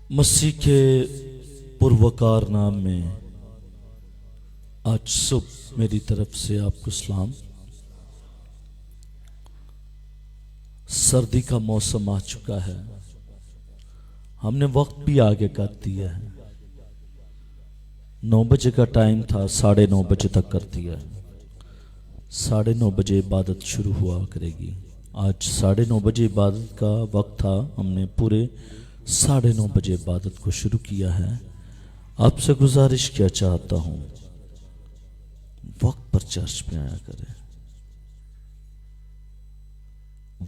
मसीह के पुरवकार नाम में आज सुबह मेरी तरफ से आपको सलाम। सर्दी का मौसम आ चुका है, हमने वक्त भी आगे कर दिया है। 9 बजे का टाइम था, 9:30 बजे तक कर दिया है। 9:30 बजे इबादत शुरू हुआ करेगी। आज 9:30 बजे इबादत का वक्त था, हमने पूरे 9:30 बजे इबादत को शुरू किया है। आपसे गुजारिश किया चाहता हूँ, वक्त पर चर्च में आया करें,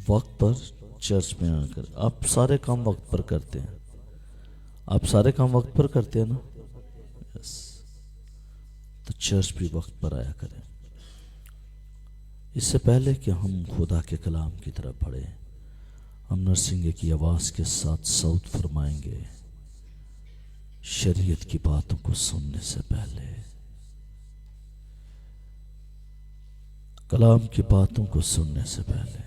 वक्त पर चर्च में आया करें। आप सारे काम वक्त पर करते हैं, आप सारे काम वक्त पर करते हैं ना? यस, तो चर्च भी वक्त पर आया करें। इससे पहले कि हम खुदा के कलाम की तरफ बढ़े, हम नरसिंगे की आवाज़ के साथ सऊद फरमाएंगे। शरीयत की बातों को सुनने से पहले, कलाम की बातों को सुनने से पहले,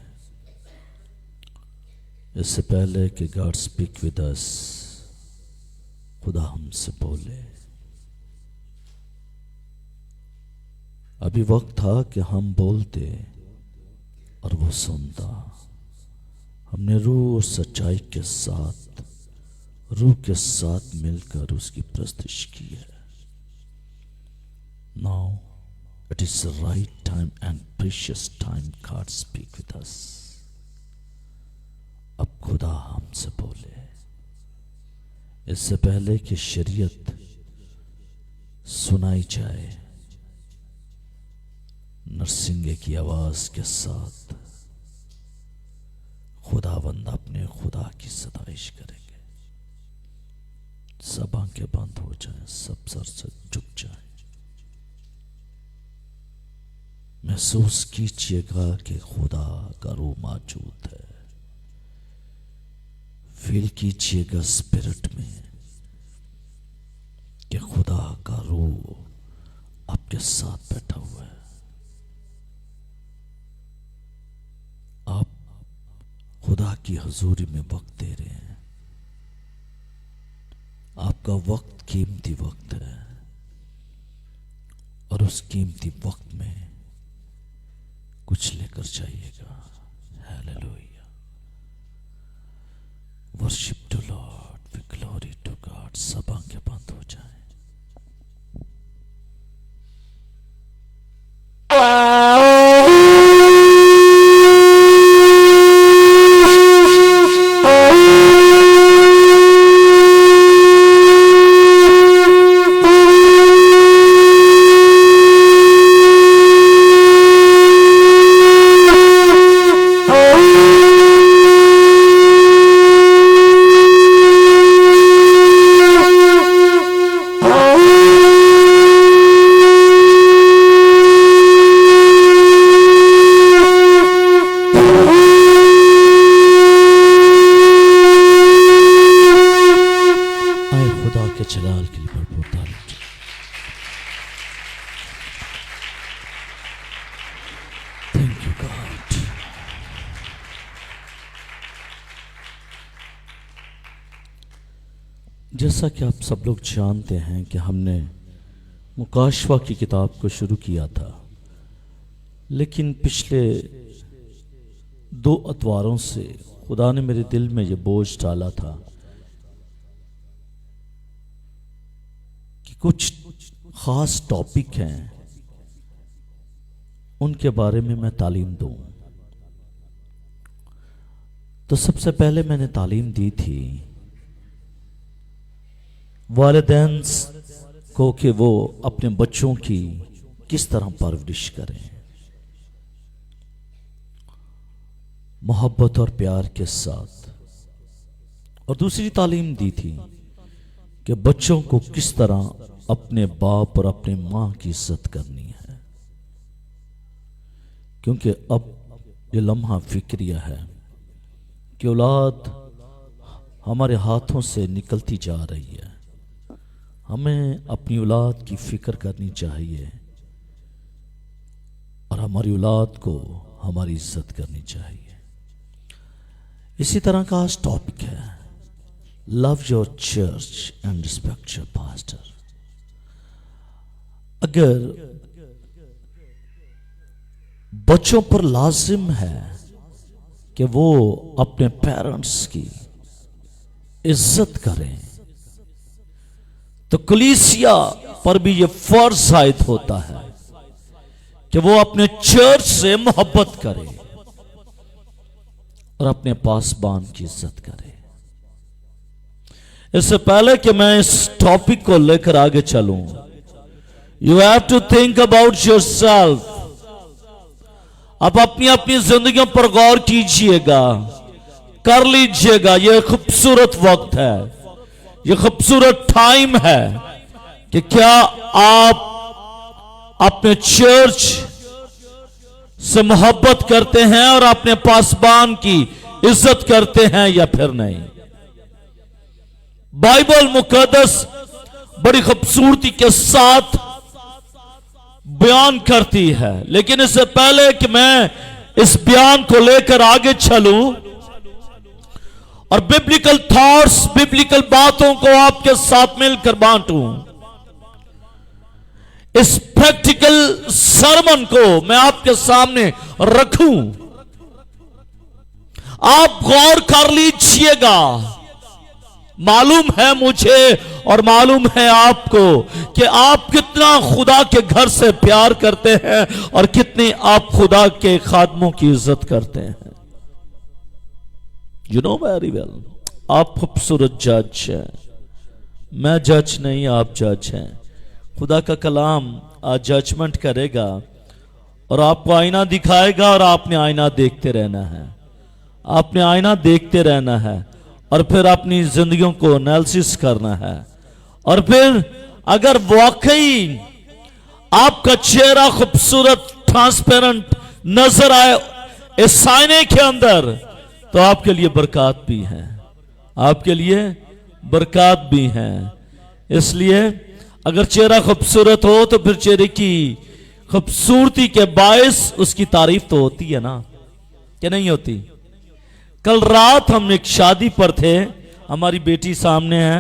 इससे पहले कि गॉड स्पीक विद अस, खुदा हमसे बोले। अभी वक्त था कि हम बोलते और वो सुनता। हमने रूह और सच्चाई के साथ, रूह के साथ मिलकर उसकी प्रस्तुति की है। Now it is the right time and precious time God speak with us. अब खुदा हमसे बोले। इससे पहले कि शरीयत सुनाई जाए, नरसिंगे की आवाज के साथ खुदावंद अपने खुदा की सताइश करेंगे। सब आंखें बंद हो जाएं, सब सर से झुक जाएं। महसूस कीजिएगा कि खुदा का रूह मौजूद है। फील कीजिएगा स्पिरिट में कि खुदा का रूह आपके साथ बैठा हुआ है। आप खुदा की हजूरी में वक्त दे रहे हैं। आपका वक्त कीमती वक्त है और उस कीमती वक्त में कुछ लेकर जाइएगा। Hallelujah, worship to lord, with glory to god. सब आंखें बंद हो जाएं। जैसा कि आप सब लोग जानते हैं कि हमने मुकाशवा की किताब को शुरू किया था, लेकिन पिछले 2 अतवारों से खुदा ने मेरे दिल में ये बोझ डाला था कि कुछ खास टॉपिक हैं, उनके बारे में मैं तालीम दूं। तो सबसे पहले मैंने तालीम दी थी वालिदैन को कि वो अपने बच्चों की किस तरह परवरिश करें, मोहब्बत और प्यार के साथ। और दूसरी तालीम दी थी कि बच्चों को किस तरह अपने बाप और अपने मां की इज्जत करनी है, क्योंकि अब ये लम्हा फिक्रिया है कि औलाद हमारे हाथों से निकलती जा रही है। हमें अपनी औलाद की फिक्र करनी चाहिए और हमारी औलाद को हमारी इज्जत करनी चाहिए। इसी तरह का आज टॉपिक है love your church and respect your pastor. अगर बच्चों पर लाजिम है कि वो अपने पेरेंट्स की इज्जत करें, तो कलीसिया पर भी ये फर्ज आयद होता है कि वो अपने चर्च से मोहब्बत करे और अपने पासबान की इज्जत करे। इससे पहले कि मैं इस टॉपिक को लेकर आगे चलूं, you have to think about yourself. आप अपनी अपनी जिंदगियों पर गौर कीजिएगा, कर लीजिएगा। यह खूबसूरत वक्त है, यह खूबसूरत टाइम है कि क्या आप अपने चर्च से मोहब्बत करते हैं और अपने पासबान की इज्जत करते हैं या फिर नहीं। बाइबल मुकद्दस बड़ी खूबसूरती के साथ बयान करती है, लेकिन इससे पहले कि मैं इस बयान को लेकर आगे चलूं और बिब्लिकल थॉट्स, बिब्लिकल बातों को आपके साथ मिलकर बांटूं, इस प्रैक्टिकल सरमन को मैं आपके सामने रखूं, आप गौर कर लीजिएगा। मालूम है मुझे और मालूम है आपको कि आप कितना खुदा के घर से प्यार करते हैं और कितनी आप खुदा के खादमों की इज्जत करते हैं। यू नो वेरी वेल, आप खूबसूरत जज हैं, मैं जज नहीं, आप जज हैं। खुदा का कलाम आज जजमेंट करेगा और आपको आईना दिखाएगा और आपने आईना देखते रहना है, आपने आईना देखते रहना है और फिर अपनी जिंदगियों को एनालिसिस करना है। और फिर अगर वाकई आपका चेहरा खूबसूरत ट्रांसपेरेंट नजर आए इस आईने के अंदर, तो आपके लिए बरकत भी है, आपके लिए बरकत भी है। इसलिए अगर चेहरा खूबसूरत हो तो फिर चेहरे की खूबसूरती के बायस उसकी तारीफ तो होती है ना, कि नहीं होती। कल रात हम एक शादी पर थे, हमारी बेटी सामने है,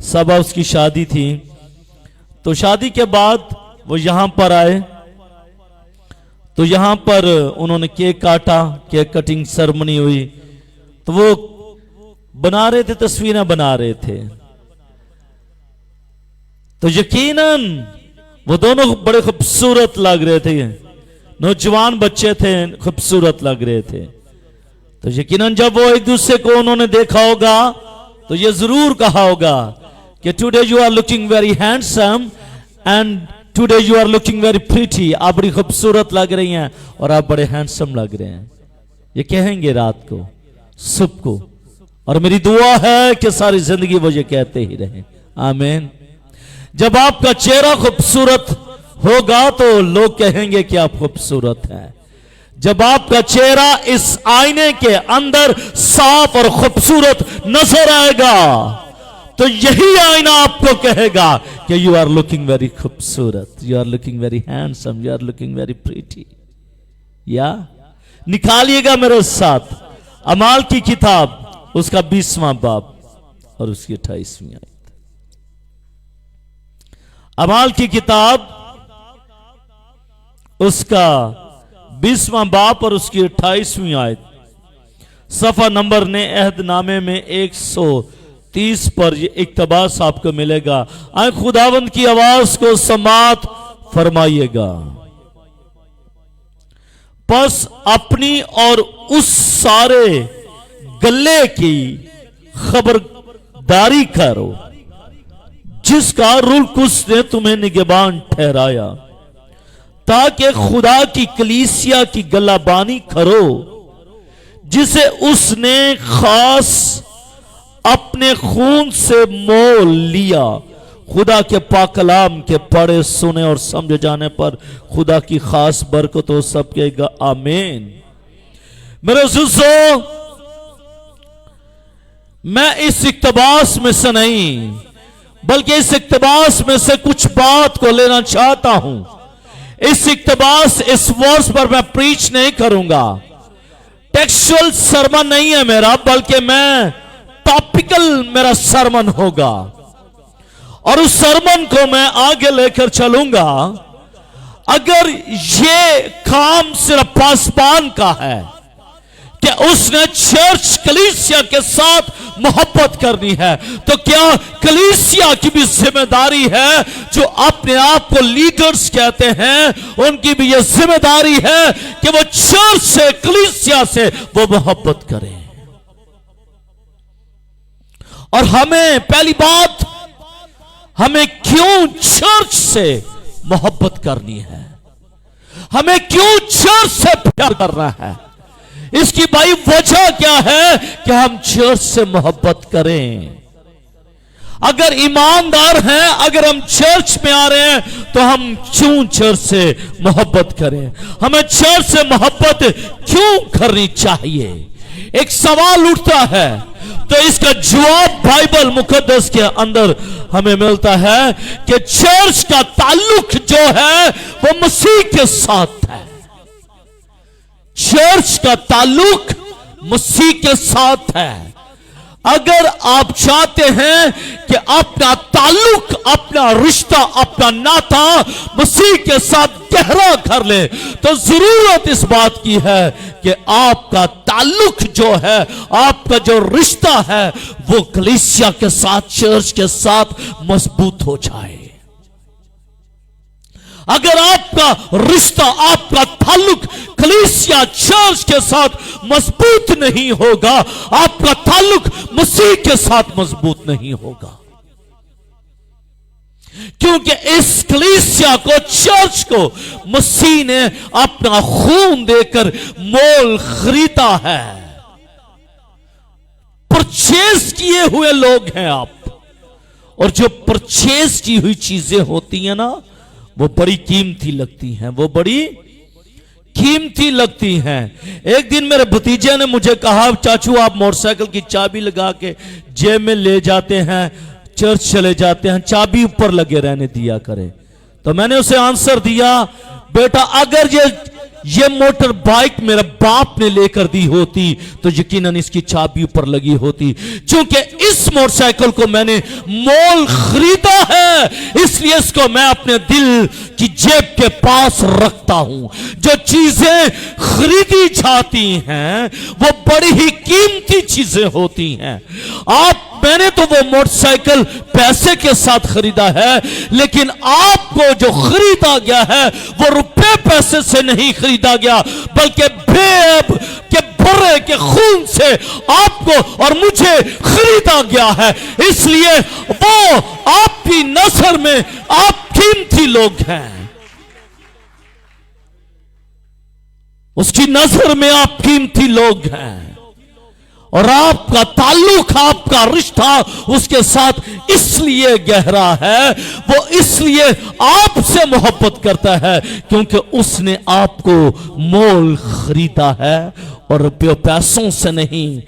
सबा उसकी शादी थी। तो शादी के बाद वो यहां पर आए, तो यहां पर उन्होंने केक काटा, केक कटिंग सेरेमनी हुई, तो वो बना रहे थे, तस्वीरें बना रहे थे। तो यकीनन वो दोनों बड़े खूबसूरत लग रहे थे, नौजवान बच्चे थे, खूबसूरत लग रहे थे। तो यकीनन जब वो एक दूसरे को उन्होंने देखा होगा तो ये जरूर कहा होगा कि today you are looking very handsome and today you are looking very pretty. आप बड़ी खूबसूरत लग रही हैं और आप बड़े हैंडसम लग रहे हैं। ये कहेंगे रात को, सुबह को, और मेरी दुआ है कि सारी जिंदगी वो ये कहते ही रहें। आमीन। जब आपका चेहरा खूबसूरत होगा तो लोग कहेंगे कि आप खूबसूरत हैं। जब आपका चेहरा इस आईने के अंदर साफ और खूबसूरत नजर आएगा तो यही आईना आपको कहेगा कि यू आर लुकिंग वेरी खूबसूरत, you are looking very handsome, you are looking very pretty. या निकालिएगा मेरे साथ अमाल की किताब, उसका 20वां बाब और उसकी 28वीं आयत। अमाल की किताब उसका 20वां बाब और उसकी 28वीं आयत। सफा नंबर ने अहदनामे में 130 पर ये इक्तबास आपको मिलेगा। आए खुदावंद की आवाज को समात फरमाइएगा। बस अपनी और उस सारे गल्ले की खबरदारी करो जिसका रुल कुस ने तुम्हें निगहबान ठहराया, ताकि खुदा की कलीसिया की गल्लाबानी करो जिसे उसने खास अपने खून से मोल लिया। खुदा के पाक कलाम के पढ़े सुने और समझे जाने पर खुदा की खास बरकत हो सबके आमीन। मेरे अज़ीज़ों, मैं इस इक्तबास में से नहीं बल्कि इस इक्तबास में से कुछ बात को लेना चाहता हूं। इस इक्तबास, इस वर्स पर मैं प्रीच नहीं करूंगा, टेक्सुअल सरमन नहीं है मेरा, बल्कि मैं टॉपिकल कल मेरा सरमन होगा और उस सरमन को मैं आगे लेकर चलूंगा। अगर ये काम सिर्फ पासबान का है कि उसने चर्च कलीसिया के साथ मोहब्बत करनी है, तो क्या कलीसिया की भी जिम्मेदारी है, जो अपने आप को लीडर्स कहते हैं उनकी भी यह जिम्मेदारी है कि वो चर्च से, कलीसिया से वो मोहब्बत करें। और हमें पहली बात, हमें क्यों चर्च से मोहब्बत करनी है, हमें क्यों चर्च से प्यार करना है, इसकी भाई वजह क्या है कि हम चर्च से मोहब्बत करें। अगर ईमानदार हैं, अगर हम चर्च में आ रहे हैं तो हम क्यों चर्च से मोहब्बत करें, हमें चर्च से मोहब्बत क्यों करनी चाहिए। एक सवाल उठता है तो इसका जवाब बाइबल मुकद्दस के अंदर हमें मिलता है कि चर्च का ताल्लुक जो है वो मसीह के साथ है। चर्च का ताल्लुक मसीह के साथ है। अगर आप चाहते हैं कि अपना ताल्लुक, अपना रिश्ता, अपना नाता मसीह के साथ गहरा कर ले, तो जरूरत इस बात की है कि आपका ताल्लुक जो है, आपका जो रिश्ता है, वो कलीसिया के साथ, चर्च के साथ मजबूत हो जाए। अगर आपका रिश्ता, आपका ताल्लुक कलीसिया, चर्च के साथ मजबूत नहीं होगा, आपका ताल्लुक मसीह के साथ मजबूत नहीं होगा। क्योंकि इस कलीसिया को, चर्च को मसीह ने अपना खून देकर मोल खरीदा है। परचेज किए हुए लोग हैं आप। और जो परचेज की हुई चीजें होती हैं ना, वो बड़ी कीमती लगती हैं, वो बड़ी कीमती लगती हैं। एक दिन मेरे भतीजे ने मुझे कहा, चाचू आप मोटरसाइकिल की चाबी लगा के जेब में ले जाते हैं, चर्च चले जाते हैं, चाबी ऊपर लगे रहने दिया करे। तो मैंने उसे आंसर दिया, बेटा अगर ये मोटर बाइक मेरे बाप ने लेकर दी होती तो यकीनन इसकी चाबी ऊपर लगी होती। क्योंकि इस मोटरसाइकिल को मैंने मोल खरीदा है, इसलिए इसको मैं अपने दिल की जेब के पास रखता हूं। जो चीजें खरीदी जाती हैं वो बड़ी ही कीमती चीजें होती हैं। मैंने तो वो मोटरसाइकिल पैसे के साथ खरीदा है, लेकिन आपको जो खरीदा गया है वो रुपए पैसे से नहीं खरीदा गया, बल्कि बेब के बर्रे के खून से आपको और मुझे खरीदा गया है। इसलिए वो आपकी नजर में आप कीमती लोग हैं, उसकी नजर में आप कीमती लोग हैं। और आपका ताल्लुक, आपका रिश्ता उसके साथ इसलिए गहरा है, वो इसलिए आपसे मोहब्बत करता है क्योंकि उसने आपको मोल खरीदा है। और रुपयों पैसों से नहीं,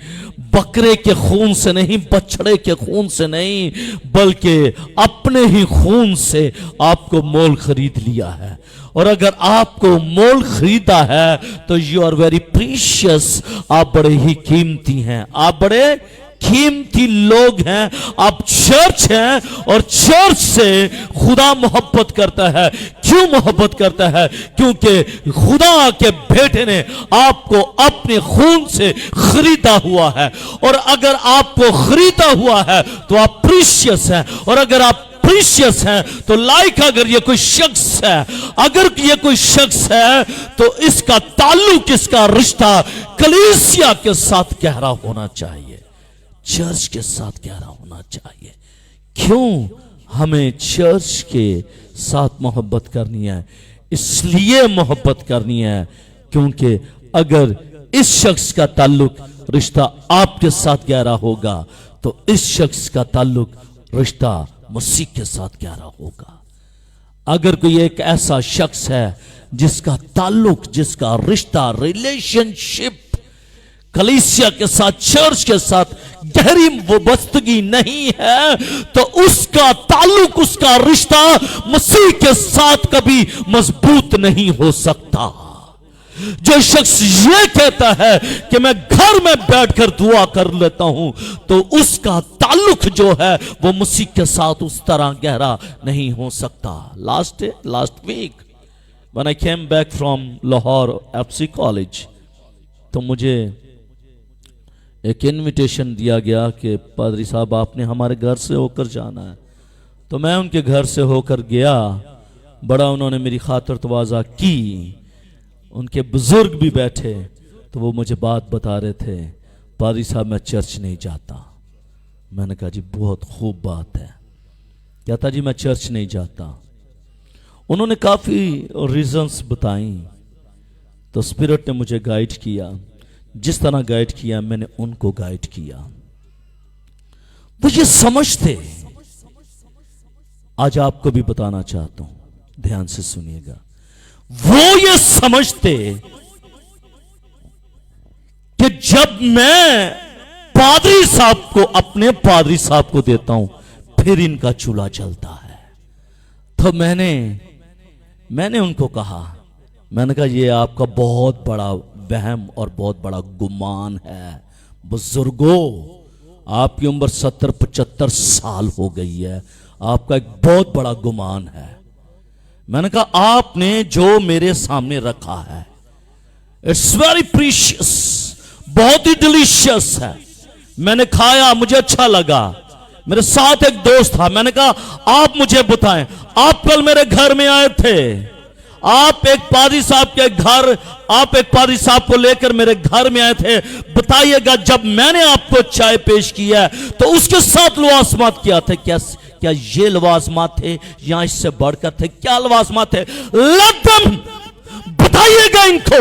बकरे के खून से नहीं, बछड़े के खून से नहीं, बल्कि अपने ही खून से आपको मोल खरीद लिया है। और अगर आपको मोल खरीदा है तो यू आर वेरी प्रीशियस, आप बड़े ही कीमती हैं, आप बड़े कीमती लोग हैं, आप चर्च हैं। और चर्च से खुदा मोहब्बत करता है। क्यों मोहब्बत करता है? क्योंकि खुदा के बेटे ने आपको अपने खून से खरीदा हुआ है। और अगर आपको खरीदा हुआ है तो आप प्रीशियस हैं। और अगर आप प्रीशियस हैं तो लाइक अगर ये कोई शख्स है, अगर ये कोई शख्स है तो इसका ताल्लुक, इसका रिश्ता कलीसिया के साथ गहरा होना चाहिए, चर्च के साथ गहरा होना चाहिए। क्यों हमें चर्च के साथ मोहब्बत करनी है? इसलिए मोहब्बत करनी है क्योंकि अगर इस शख्स का ताल्लुक, रिश्ता आपके साथ गहरा होगा तो इस शख्स का ताल्लुक, रिश्ता मसीह के साथ गहरा होगा। अगर कोई एक ऐसा शख्स है जिसका ताल्लुक, जिसका रिश्ता, रिलेशनशिप कलीसिया के साथ, चर्च के साथ गहरी वाबस्तगी नहीं है, तो उसका ताल्लुक, उसका रिश्ता मसीह के साथ कभी मजबूत नहीं हो सकता। जो शख्स ये कहता है कि मैं घर में बैठकर दुआ कर लेता हूं, तो उसका ताल्लुक जो है वो मसीह के साथ उस तरह गहरा नहीं हो सकता। Last week when I came back from Lahore FC college, तो मुझे एक इनविटेशन दिया गया कि पादरी साहब आपने हमारे घर से होकर जाना है। तो मैं उनके घर से होकर गया। बड़ा उन्होंने मेरी खातिर तवाज़ा की। उनके बुजुर्ग भी बैठे, तो वो मुझे बात बता रहे थे, पादरी साहब मैं चर्च नहीं जाता। मैंने कहा जी बहुत खूब बात है। कहता जी मैं चर्च नहीं जाता। उन्होंने काफ़ी रीजंस बताई, तो स्पिरिट ने मुझे गाइड किया। जिस तरह गाइड किया मैंने उनको गाइड किया। वो ये समझते, आज आपको भी बताना चाहता हूं, ध्यान से सुनिएगा। वो ये समझते कि जब मैं पादरी साहब को, अपने पादरी साहब को देता हूं, फिर इनका चूल्हा जलता है। तो मैंने उनको कहा, मैंने कहा ये आपका बहुत बड़ा वहम और बहुत बड़ा गुमान है। बुजुर्गों, आपकी उम्र 70-75 साल हो गई है, आपका एक बहुत बड़ा गुमान है। मैंने कहा आपने जो मेरे सामने रखा है इट्स वेरी प्रीशियस, बहुत ही डिलीशियस है। मैंने खाया, मुझे अच्छा लगा। मेरे साथ एक दोस्त था, मैंने कहा आप मुझे बताएं, आप कल मेरे घर में आए थे, आप एक पादरी साहब को लेकर मेरे घर में आए थे। बताइएगा जब मैंने आपको चाय पेश किया है तो उसके साथ लवाजमात क्या थे? क्या ये लवाजमात थे या इससे बढ़कर थे? क्या लवाजमात थे? लदम बताइएगा इनको।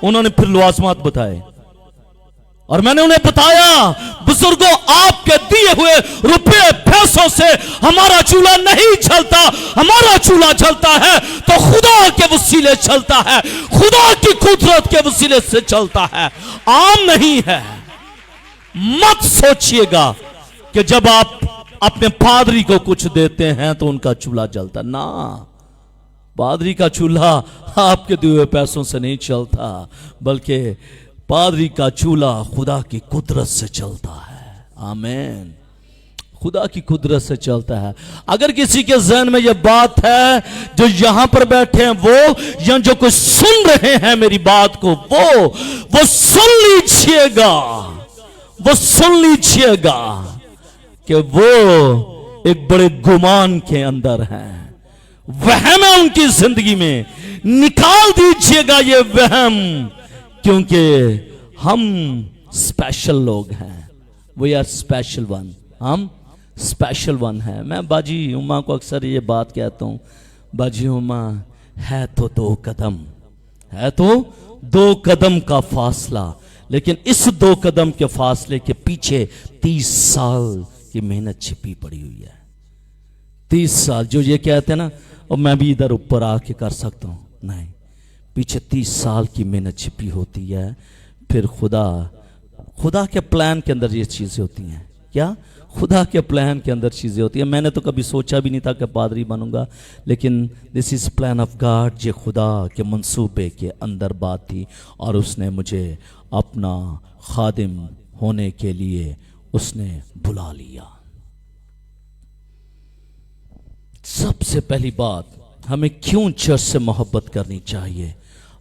उन्होंने फिर लवाजमात बताए और मैंने उन्हें बताया, बुजुर्गों आपके दिए हुए रुपए पैसों से हमारा चूल्हा नहीं चलता। हमारा चूल्हा चलता है तो खुदा के वसीले चलता है, खुदा की कुदरत के वसीले से चलता है, आम नहीं है। मत सोचिएगा कि जब आप अपने पादरी को कुछ देते हैं तो उनका चूल्हा जलता ना। पादरी का चूल्हा आपके दिए हुए पैसों से नहीं चलता, बल्कि पादरी का चूल्हा खुदा की कुदरत से चलता है। आमीन, खुदा की कुदरत से चलता है। अगर किसी के ज़हन में यह बात है, जो यहां पर बैठे हैं वो, या जो कुछ सुन रहे हैं मेरी बात को, वो सुन लीजिएगा, वो सुन लीजिएगा कि वो एक बड़े गुमान के अंदर हैं। वहम है उनकी जिंदगी में, निकाल दीजिएगा ये वहम, क्योंकि हम स्पेशल लोग हैं। वी आर स्पेशल वन, हम स्पेशल वन है। मैं बाजी उमा को अक्सर ये बात कहता हूँ, बाजी उमा है तो 2 कदम, है तो 2 कदम का फासला, लेकिन इस 2 कदम के फासले के पीछे 30 साल की मेहनत छिपी पड़ी हुई है। 30 साल, जो ये कहते हैं ना और मैं भी इधर ऊपर आके कर सकता हूँ, नहीं, पीछे 30 साल की मेहनत छिपी होती है। फिर खुदा के प्लान के अंदर ये चीज़ें होती हैं। क्या? खुदा के प्लान के अंदर चीज़ें होती हैं। मैंने तो कभी सोचा भी नहीं था कि पादरी बनूंगा, लेकिन this is plan of God. ये खुदा के मंसूबे के अंदर बात थी और उसने मुझे अपना खादिम होने के लिए उसने बुला लिया। सबसे पहली बात, हमें क्यों चर्च से मोहब्बत करनी चाहिए?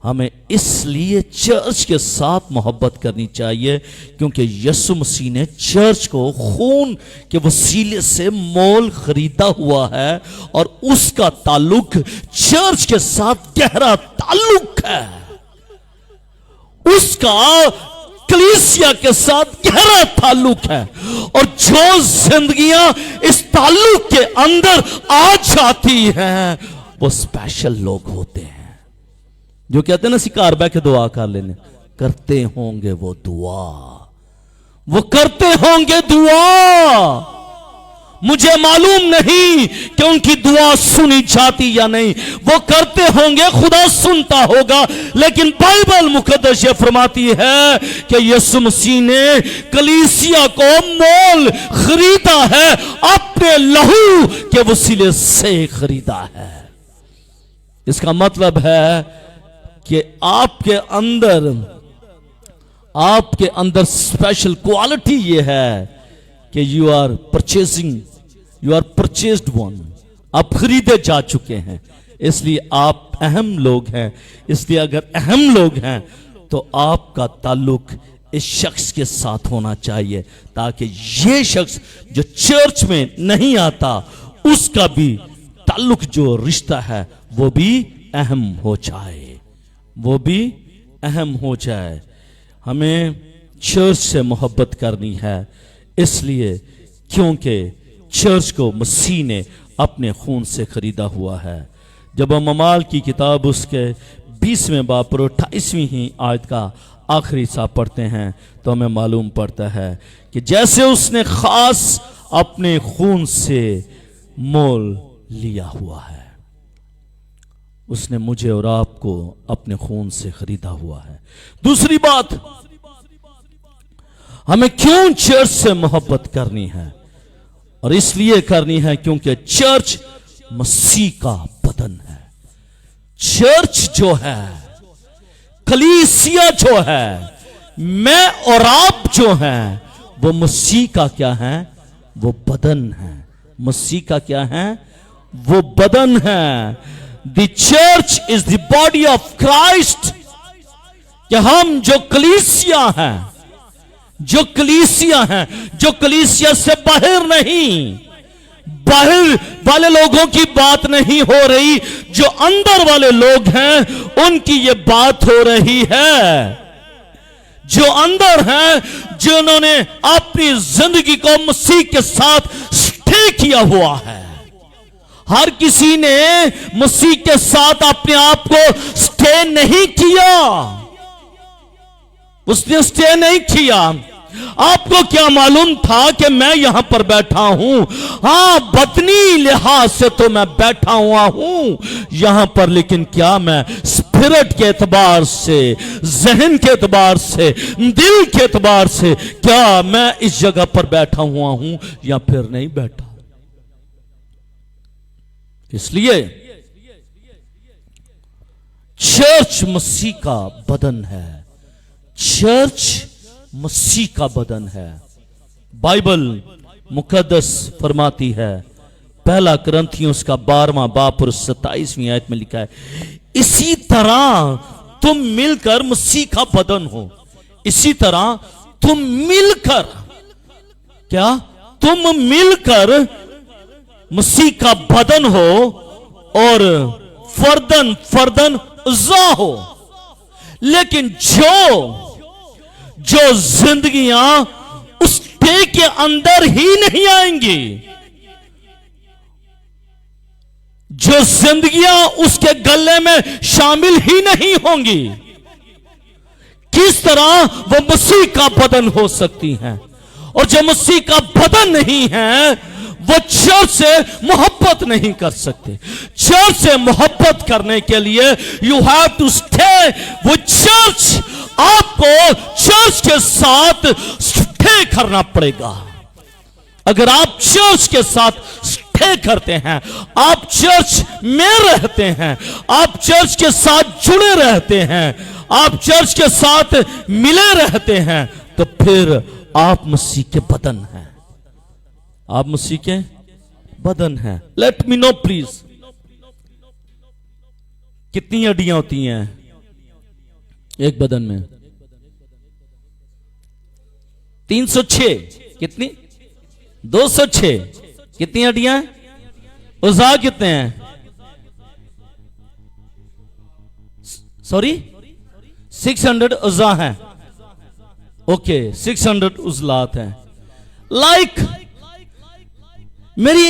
हमें इसलिए चर्च के साथ मोहब्बत करनी चाहिए क्योंकि यीशु मसीह ने चर्च को खून के वसीले से मोल खरीदा हुआ है और उसका ताल्लुक चर्च के साथ गहरा ताल्लुक है। उसका कलीसिया के साथ गहरा ताल्लुक है और जो जिंदगियां इस ताल्लुक के अंदर आ जाती हैं वो स्पेशल लोग होते हैं। जो कहते हैं ना शिकार बैठ के दुआ कर लेने, करते होंगे वो दुआ, वो करते होंगे दुआ। मुझे मालूम नहीं कि उनकी दुआ सुनी जाती या नहीं, वो करते होंगे, खुदा सुनता होगा, लेकिन बाइबल मुकद्दस ये फरमाती है कि यीशु मसीह ने कलीसिया को मोल खरीदा है, अपने लहू के वसीले से खरीदा है। इसका मतलब है कि आपके अंदर स्पेशल क्वालिटी ये है कि यू आर परचेज्ड वन, आप खरीदे जा चुके हैं, इसलिए आप अहम लोग हैं। इसलिए अगर अहम लोग हैं तो आपका ताल्लुक इस शख्स के साथ होना चाहिए, ताकि ये शख्स जो चर्च में नहीं आता उसका भी ताल्लुक, जो रिश्ता है वो भी अहम हो जाए, वो भी अहम हो जाए। हमें चर्च से मोहब्बत करनी है, इसलिए क्योंकि चर्च को मसीह ने अपने खून से खरीदा हुआ है। जब हम अमाल की किताब उसके 20वें बाब पर 28वीं ही आयत का आखिरी हिस्सा पढ़ते हैं तो हमें मालूम पड़ता है कि जैसे उसने खास अपने खून से मोल लिया हुआ है, उसने मुझे और आपको अपने खून से खरीदा हुआ है। दूसरी बात, हमें क्यों चर्च से मोहब्बत करनी है? और इसलिए करनी है क्योंकि चर्च मसीह का बदन है। चर्च जो है, कलीसिया जो है, मैं और आप जो हैं, वो मसीह का क्या है? वो बदन है। मसीह का क्या है? वो बदन है। The church is the body of Christ. कि हम जो कलीसिया हैं, जो कलीसिया से बाहर नहीं, बाहर वाले लोगों की बात नहीं हो रही, जो अंदर वाले लोग हैं उनकी ये बात हो रही है। जो अंदर हैं, जिन्होंने अपनी जिंदगी को मसीह के साथ स्टे किया हुआ है। हर किसी ने मसीह के साथ अपने आप को स्टे नहीं किया, उसने स्टे नहीं किया। आपको क्या मालूम था कि मैं यहां पर बैठा हूं? हां, बदनी लिहाज से तो मैं बैठा हुआ हूं यहां पर, लेकिन क्या मैं स्पिरिट के एतबार से, जहन के एतबार से, दिल के एतबार से, क्या मैं इस जगह पर बैठा हुआ हूं या फिर नहीं बैठा? इसलिए चर्च मसीह का बदन है। चर्च मसीह का बदन है। बाइबल मुकद्दस फरमाती है, 1 कुरिन्थियों उसका 12वां बाब और 27वीं आयत में लिखा है, इसी तरह तुम मिलकर मसीह का बदन हो। इसी तरह तुम मिलकर, क्या? तुम मिलकर मसीह का बदन हो और फर्दन उज़्ज़ा हो। लेकिन जो जिंदगियां उस डे के अंदर ही नहीं आएंगी, जो जिंदगियां उसके गले में शामिल ही नहीं होंगी, किस तरह वो मसीह का बदन हो सकती हैं? और जो मसीह का बदन नहीं है वो चर्च से मोहब्बत नहीं कर सकते। चर्च से मोहब्बत करने के लिए you have to stay with church. आपको चर्च के साथ स्टे करना पड़ेगा। अगर आप चर्च के साथ स्टे करते हैं, आप चर्च में रहते हैं, आप चर्च के साथ जुड़े रहते हैं, आप चर्च के साथ मिले रहते हैं, तो फिर आप मसीह के बदन हैं। आप मसीह के बदन हैं। लेट मी नो प्लीज, कितनी हड्डियां होती हैं एक बदन में? 306। कितनी? 206। कितनी हड्डियां? उज़्ज़ा कितने हैं? सॉरी, 600 उज़्ज़ा हैं। ओके, 600 उज़्लात हैं। लाइक मेरी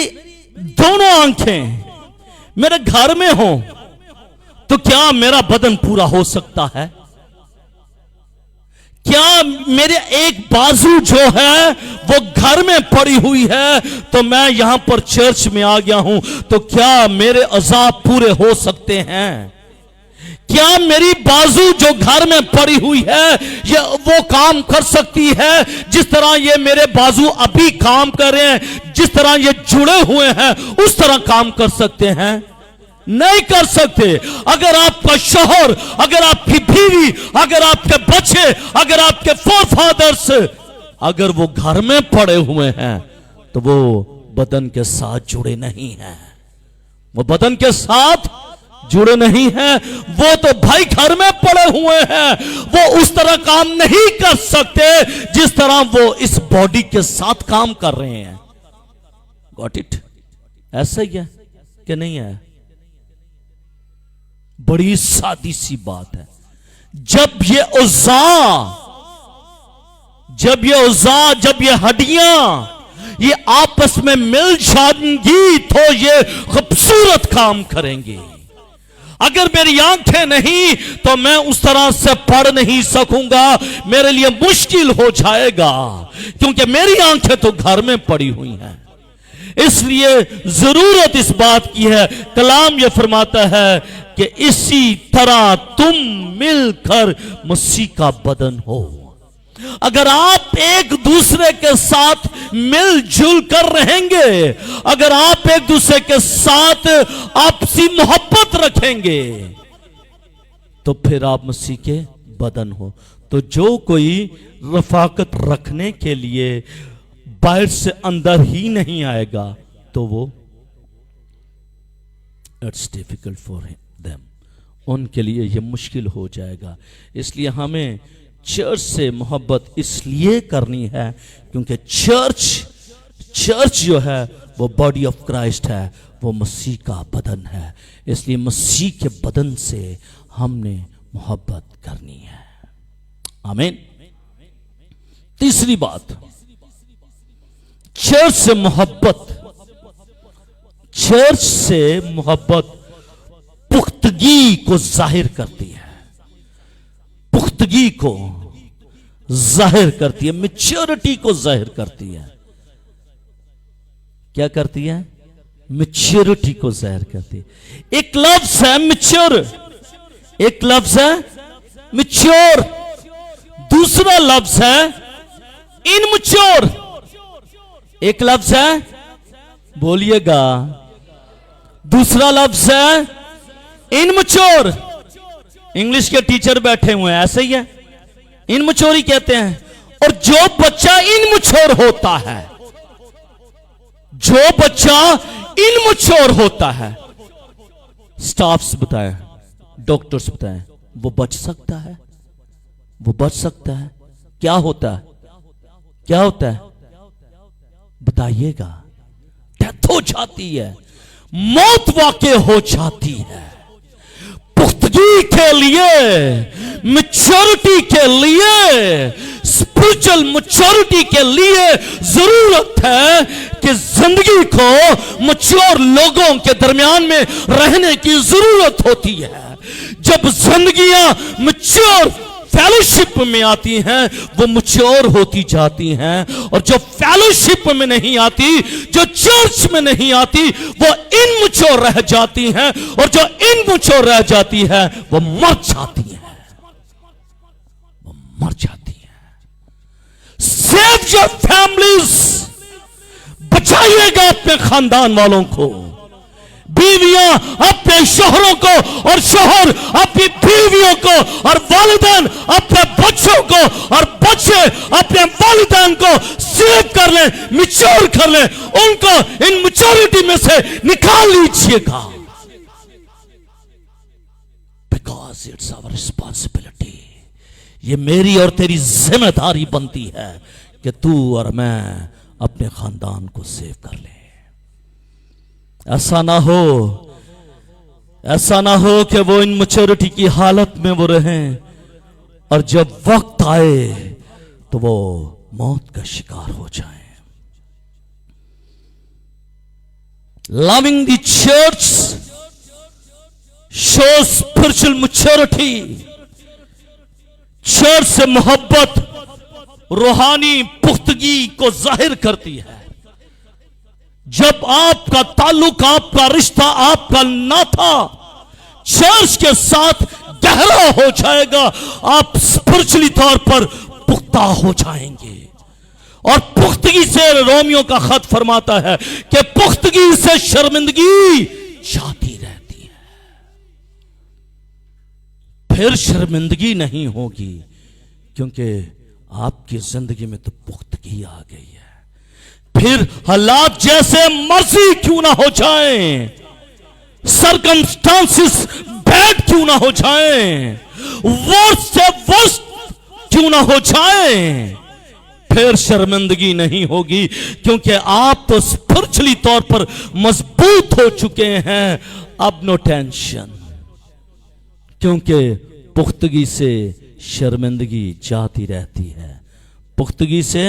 दोनों आंखें मेरे घर में हो तो क्या मेरा बदन पूरा हो सकता है? क्या मेरे एक बाजू जो है वो घर में पड़ी हुई है तो मैं यहां पर चर्च में आ गया हूं, तो क्या मेरे अज़ाब पूरे हो सकते हैं? क्या मेरी बाजू जो घर में पड़ी हुई है ये वो काम कर सकती है जिस तरह ये मेरे बाजू अभी काम कर रहे हैं, जिस तरह ये जुड़े हुए हैं उस तरह काम कर सकते हैं? नहीं कर सकते। अगर आपका शौहर, अगर आपकी बीवी, अगर आपके बच्चे, अगर आपके फोर फादर्स, अगर वो घर में पड़े हुए हैं तो वो बदन के साथ जुड़े नहीं हैं, वो बदन के साथ जुड़े नहीं हैं। वो तो भाई घर में पड़े हुए हैं, वो उस तरह काम नहीं कर सकते जिस तरह वो इस बॉडी के साथ काम कर रहे हैं। Got it? ऐसा ही है कि नहीं है? बड़ी सादी सी बात है। जब ये हड्डियां ये आपस में मिल जाएंगी तो ये खूबसूरत काम करेंगी। अगर मेरी आंखें नहीं तो मैं उस तरह से पढ़ नहीं सकूंगा, मेरे लिए मुश्किल हो जाएगा, क्योंकि मेरी आंखें तो घर में पड़ी हुई हैं। इसलिए जरूरत इस बात की है, कलाम यह फरमाता है कि इसी तरह तुम मिलकर मसीह का बदन हो। अगर आप एक दूसरे के साथ मिलजुल कर रहेंगे, अगर आप एक दूसरे के साथ आपसी मोहब्बत रखेंगे, तो फिर आप मसीह के बदन हो। तो जो कोई रफाकत रखने के लिए बाहर से अंदर ही नहीं आएगा तो वो इट्स डिफिकल्ट फॉर देम, उनके लिए ये मुश्किल हो जाएगा। इसलिए हमें चर्च से मोहब्बत इसलिए करनी है क्योंकि चर्च जो है वो बॉडी ऑफ क्राइस्ट है, वो मसीह का बदन है। इसलिए मसीह के बदन से हमने मोहब्बत करनी है। आमीन। तीसरी बात, चर्च से मोहब्बत पुख्तगी को जाहिर करती है, पुख्तगी को जाहिर करती है, मैच्योरिटी को जाहिर करती है। क्या करती है? मैच्योरिटी को जाहिर करती है। एक लफ्ज है मैच्योर, एक लफ्ज है मैच्योर, दूसरा लफ्ज है इनमैच्योर। एक लफ्ज है, बोलिएगा, दूसरा लफ्ज है इनमैच्योर। इंग्लिश के टीचर बैठे हुए हैं, ऐसे ही है, इनमैच्योर ही कहते हैं। और जो बच्चा इनमैच्योर होता है, जो बच्चा इनमैच्योर होता है, स्टाफ्स बताए, डॉक्टर्स बताए, वो बच सकता है, वो बच सकता है। क्या होता है? क्या होता है? बताइएगा। डेथ हो जाती है, मौत वाक़ई हो जाती है। पुख्तगी के लिए, मैच्योरिटी के लिए, स्पिरिचुअल मैच्योरिटी के लिए जरूरत है कि जिंदगी को मैच्योर लोगों के दरमियान में रहने की जरूरत होती है। जब जिंदगियां मैच्योर फेलोशिप में आती हैं वो मैच्योर होती जाती हैं, और जो फेलोशिप में नहीं आती, जो चर्च में नहीं आती, वो इनमैच्योर रह जाती हैं, और जो इनमैच्योर रह जाती है वो मर जाती है, वो मर जाती है। सेव योर फैमिलीज, बचाइएगा अपने खानदान वालों को। बीवियां अपने शोहरों को, और शोहर अपनी बीवियों को, और वालिदैन अपने बच्चों को, और बच्चे अपने वालिदैन को सेव कर लें, मैच्योर कर लें। उनको इन मैच्योरिटी में से निकाल लीजिएगा, बिकॉज इट्स आवर रिस्पॉन्सिबिलिटी। ये मेरी और तेरी जिम्मेदारी बनती है कि तू और मैं अपने खानदान को सेव कर ले। ऐसा ना हो कि वो इन मैच्योरिटी की हालत में वो रहें, और जब वक्त आए तो वो मौत का शिकार हो जाएं। Loving the church shows spiritual maturity. Church से मोहब्बत रूहानी पुख्तगी को जाहिर करती है। जब आपका ताल्लुक, आपका रिश्ता, आपका नाता चर्च के साथ गहरा हो जाएगा, आप स्पिरिचुअली तौर पर पुख्ता हो जाएंगे। और पुख्तगी से, रोमियो का खत फरमाता है कि पुख्तगी से शर्मिंदगी जाती रहती है। फिर शर्मिंदगी नहीं होगी, क्योंकि आपकी जिंदगी में तो पुख्तगी आ गई है। फिर हालात जैसे मर्जी क्यों ना हो जाएं, सरकमस्टांसिस बैड क्यों ना हो जाएं, वर्स्ट से वर्स्ट क्यों ना हो जाएं, फिर शर्मिंदगी नहीं होगी, क्योंकि आप तो स्पिरिचुअली तौर पर मजबूत हो चुके हैं। अब नो टेंशन, क्योंकि पुख्तगी से शर्मिंदगी जाती रहती है, पुख्तगी से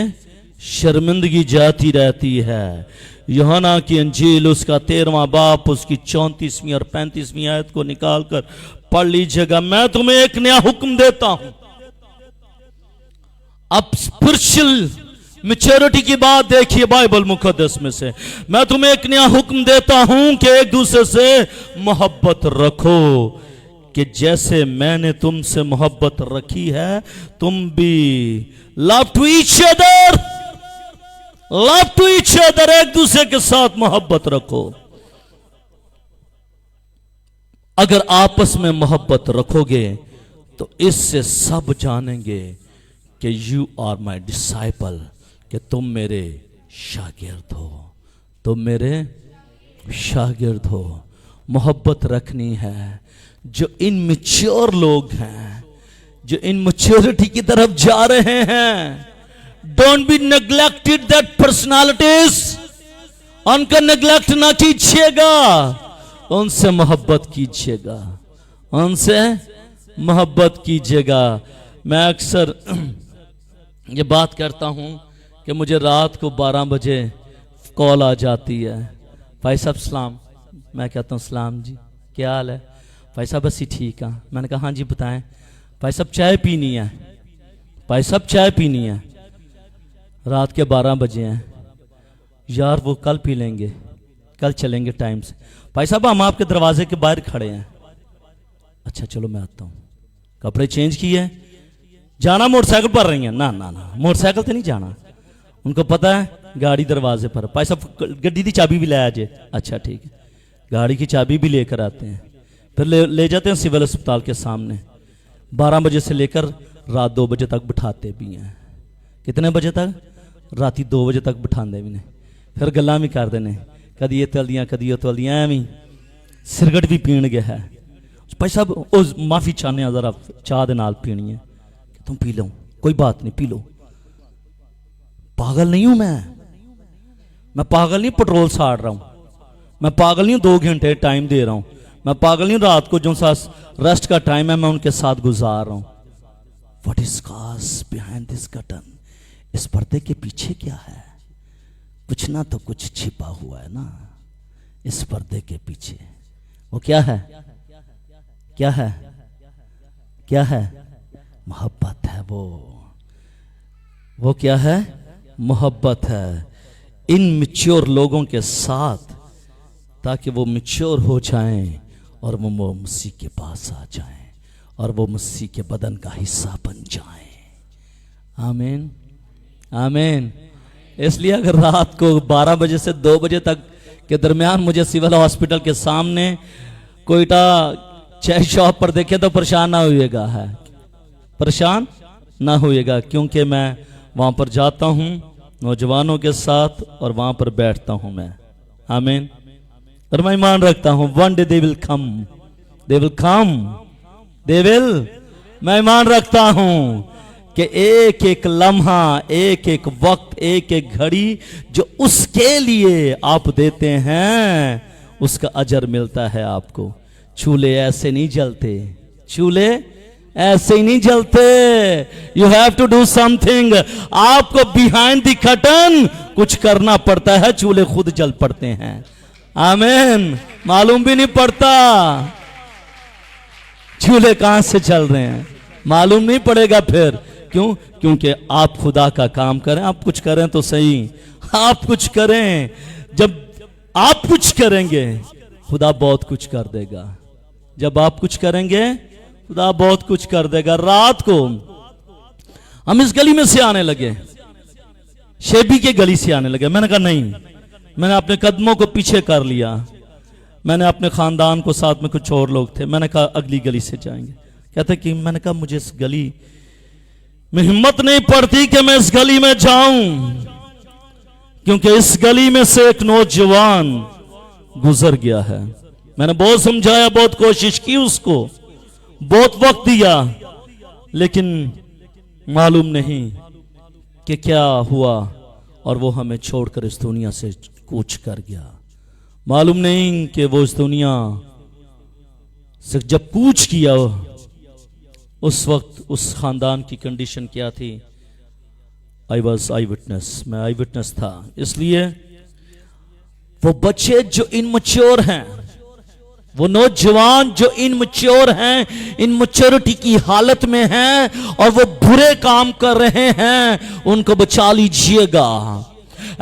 शर्मिंदगी जाती रहती है। यूहन्ना की अंजील उसका 13वां बाप उसकी 34वीं और 35वीं आयत को निकालकर पढ़ लीजिएगा। मैं तुम्हें एक नया हुक्म देता हूं। अब स्पिरिचुअल मैच्योरिटी की बात देखिए बाइबल मुकद्दस में से। मैं तुम्हें एक नया हुक्म देता हूं कि एक दूसरे से मोहब्बत रखो, कि जैसे मैंने तुमसे मोहब्बत रखी है तुम भी love to each other, love to each other, एक दूसरे के साथ मोहब्बत रखो। अगर आपस में मोहब्बत रखोगे तो इससे सब जानेंगे कि यू आर माई डिसाइपल, कि तुम मेरे शागिर्द हो, तुम मेरे शागिर्द हो। मोहब्बत रखनी है। जो इनमेच्योर लोग हैं, जो इनमेच्योरिटी की तरफ जा रहे हैं, don't be neglected that personalities, उनका नेग्लेक्ट ना कीजिएगा, उनसे मोहब्बत कीजिएगा, उनसे मोहब्बत कीजिएगा। मैं अक्सर ये बात करता हूं कि मुझे रात को 12 बजे कॉल आ जाती है, भाई साहब सलाम। मैं कहता हूं सलाम जी, क्या हाल है? भाई साहब बस ही ठीक है। मैंने कहा हाँ जी बताएं। भाई साहब चाय पीनी है, भाई साहब चाय पीनी है। रात के 12 बजे हैं यार, वो कल पी लेंगे, कल चलेंगे टाइम से। भाई साहब हम आपके दरवाजे के बाहर खड़े हैं। अच्छा चलो मैं आता हूँ। कपड़े चेंज किए, जाना मोटरसाइकिल पर रही है ना, ना ना मोटरसाइकिल से नहीं जाना, उनको पता है गाड़ी दरवाजे पर। भाई साहब गड्डी की चाबी भी लाया जे। अच्छा ठीक है, गाड़ी की चाबी भी लेकर आते हैं, फिर ले जाते हैं सिविल अस्पताल के सामने। 12 बजे से लेकर रात 2 बजे तक बिठाते भी हैं। कितने बजे तक? राती 2 बजे तक बिठाते भी ने। फिर गल्लां भी कर देने, कदी ये तल दियां कदी वो तल दियां, एवं सिरगट भी पीण गया है। भाई साहब उस माफ़ी चाहने ज़रा चाह दे नाल पीनी है, तुम पी लो, कोई बात नहीं पी लो। पागल नहीं हूं मैं पागल नहीं पेट्रोल साड़ रहा हूं, मैं पागल नहीं 2 घंटे टाइम दे रहा हूं, मैं पागल नहीं रात को जो सा रेस्ट का टाइम है मैं उनके साथ गुजार रहा हूं। What is cause behind this curtain? इस पर्दे के पीछे क्या है? कुछ ना तो कुछ छिपा हुआ है ना इस पर्दे के पीछे। वो क्या है? क्या है? क्या है? मोहब्बत है। वो क्या है? मोहब्बत है। इन मैच्योर लोगों के साथ, ताकि वो मैच्योर हो जाएं और वो मसीह के पास आ जाएं और वो मसीह के बदन का हिस्सा बन जाएं। आमीन आमीन। इसलिए अगर रात को 12 बजे से 2 बजे तक के दरमियान मुझे सिविल हॉस्पिटल के सामने कोयटा चाय शॉप पर देखे तो परेशान ना होइएगा, है परेशान ना होइएगा, क्योंकि मैं वहां पर जाता हूं नौजवानों के साथ और वहां पर बैठता हूं मैं। आमीन। और मैं ईमान रखता हूं one day they will come, they will come, they will. मैं ईमान रखता हूं कि एक एक लम्हा, एक एक वक्त, एक एक घड़ी जो उसके लिए आप देते हैं उसका अजर मिलता है आपको। चूल्हे ऐसे नहीं जलते, चूल्हे ऐसे ही नहीं जलते। You have to do something. आपको बिहाइंड द कर्टन कुछ करना पड़ता है, चूल्हे खुद जल पड़ते हैं। आमीन। मालूम भी नहीं पड़ता चूल्हे कहां से चल रहे हैं, मालूम नहीं पड़ेगा फिर। क्यों? क्योंकि आप खुदा का काम करें। आप कुछ करें तो सही, आप कुछ करें। जब आप कुछ करेंगे खुदा बहुत कुछ कर देगा। जब आप कुछ करेंगे खुदा बहुत कुछ कर देगा। रात को हम इस गली में से आने लगे, शेबी के गली से आने लगे। मैंने कहा नहीं, मैंने अपने कदमों को पीछे कर लिया। मैंने अपने खानदान को साथ में, कुछ और लोग थे, मैंने कहा अगली गली से जाएंगे। कहते कि मैंने कहा मुझे इस गली में हिम्मत नहीं पड़ती कि मैं इस गली में जाऊं, क्योंकि इस गली में से एक नौजवान गुजर गया है। मैंने बहुत समझाया, बहुत कोशिश की उसको, बहुत वक्त दिया, लेकिन मालूम नहीं कि क्या हुआ और वो हमें छोड़कर इस दुनिया से कूच कर गया। मालूम नहीं कि वो इस दुनिया से जब कूच किया उस वक्त उस खानदान की कंडीशन क्या थी। आई वॉज आई विटनेस, मैं आई विटनेस था। इसलिए वो बच्चे जो इनमैच्योर हैं, वो नौजवान जो इनमैच्योर हैं, इनमैच्योरिटी की हालत में हैं और वो बुरे काम कर रहे हैं, उनको बचा लीजिएगा।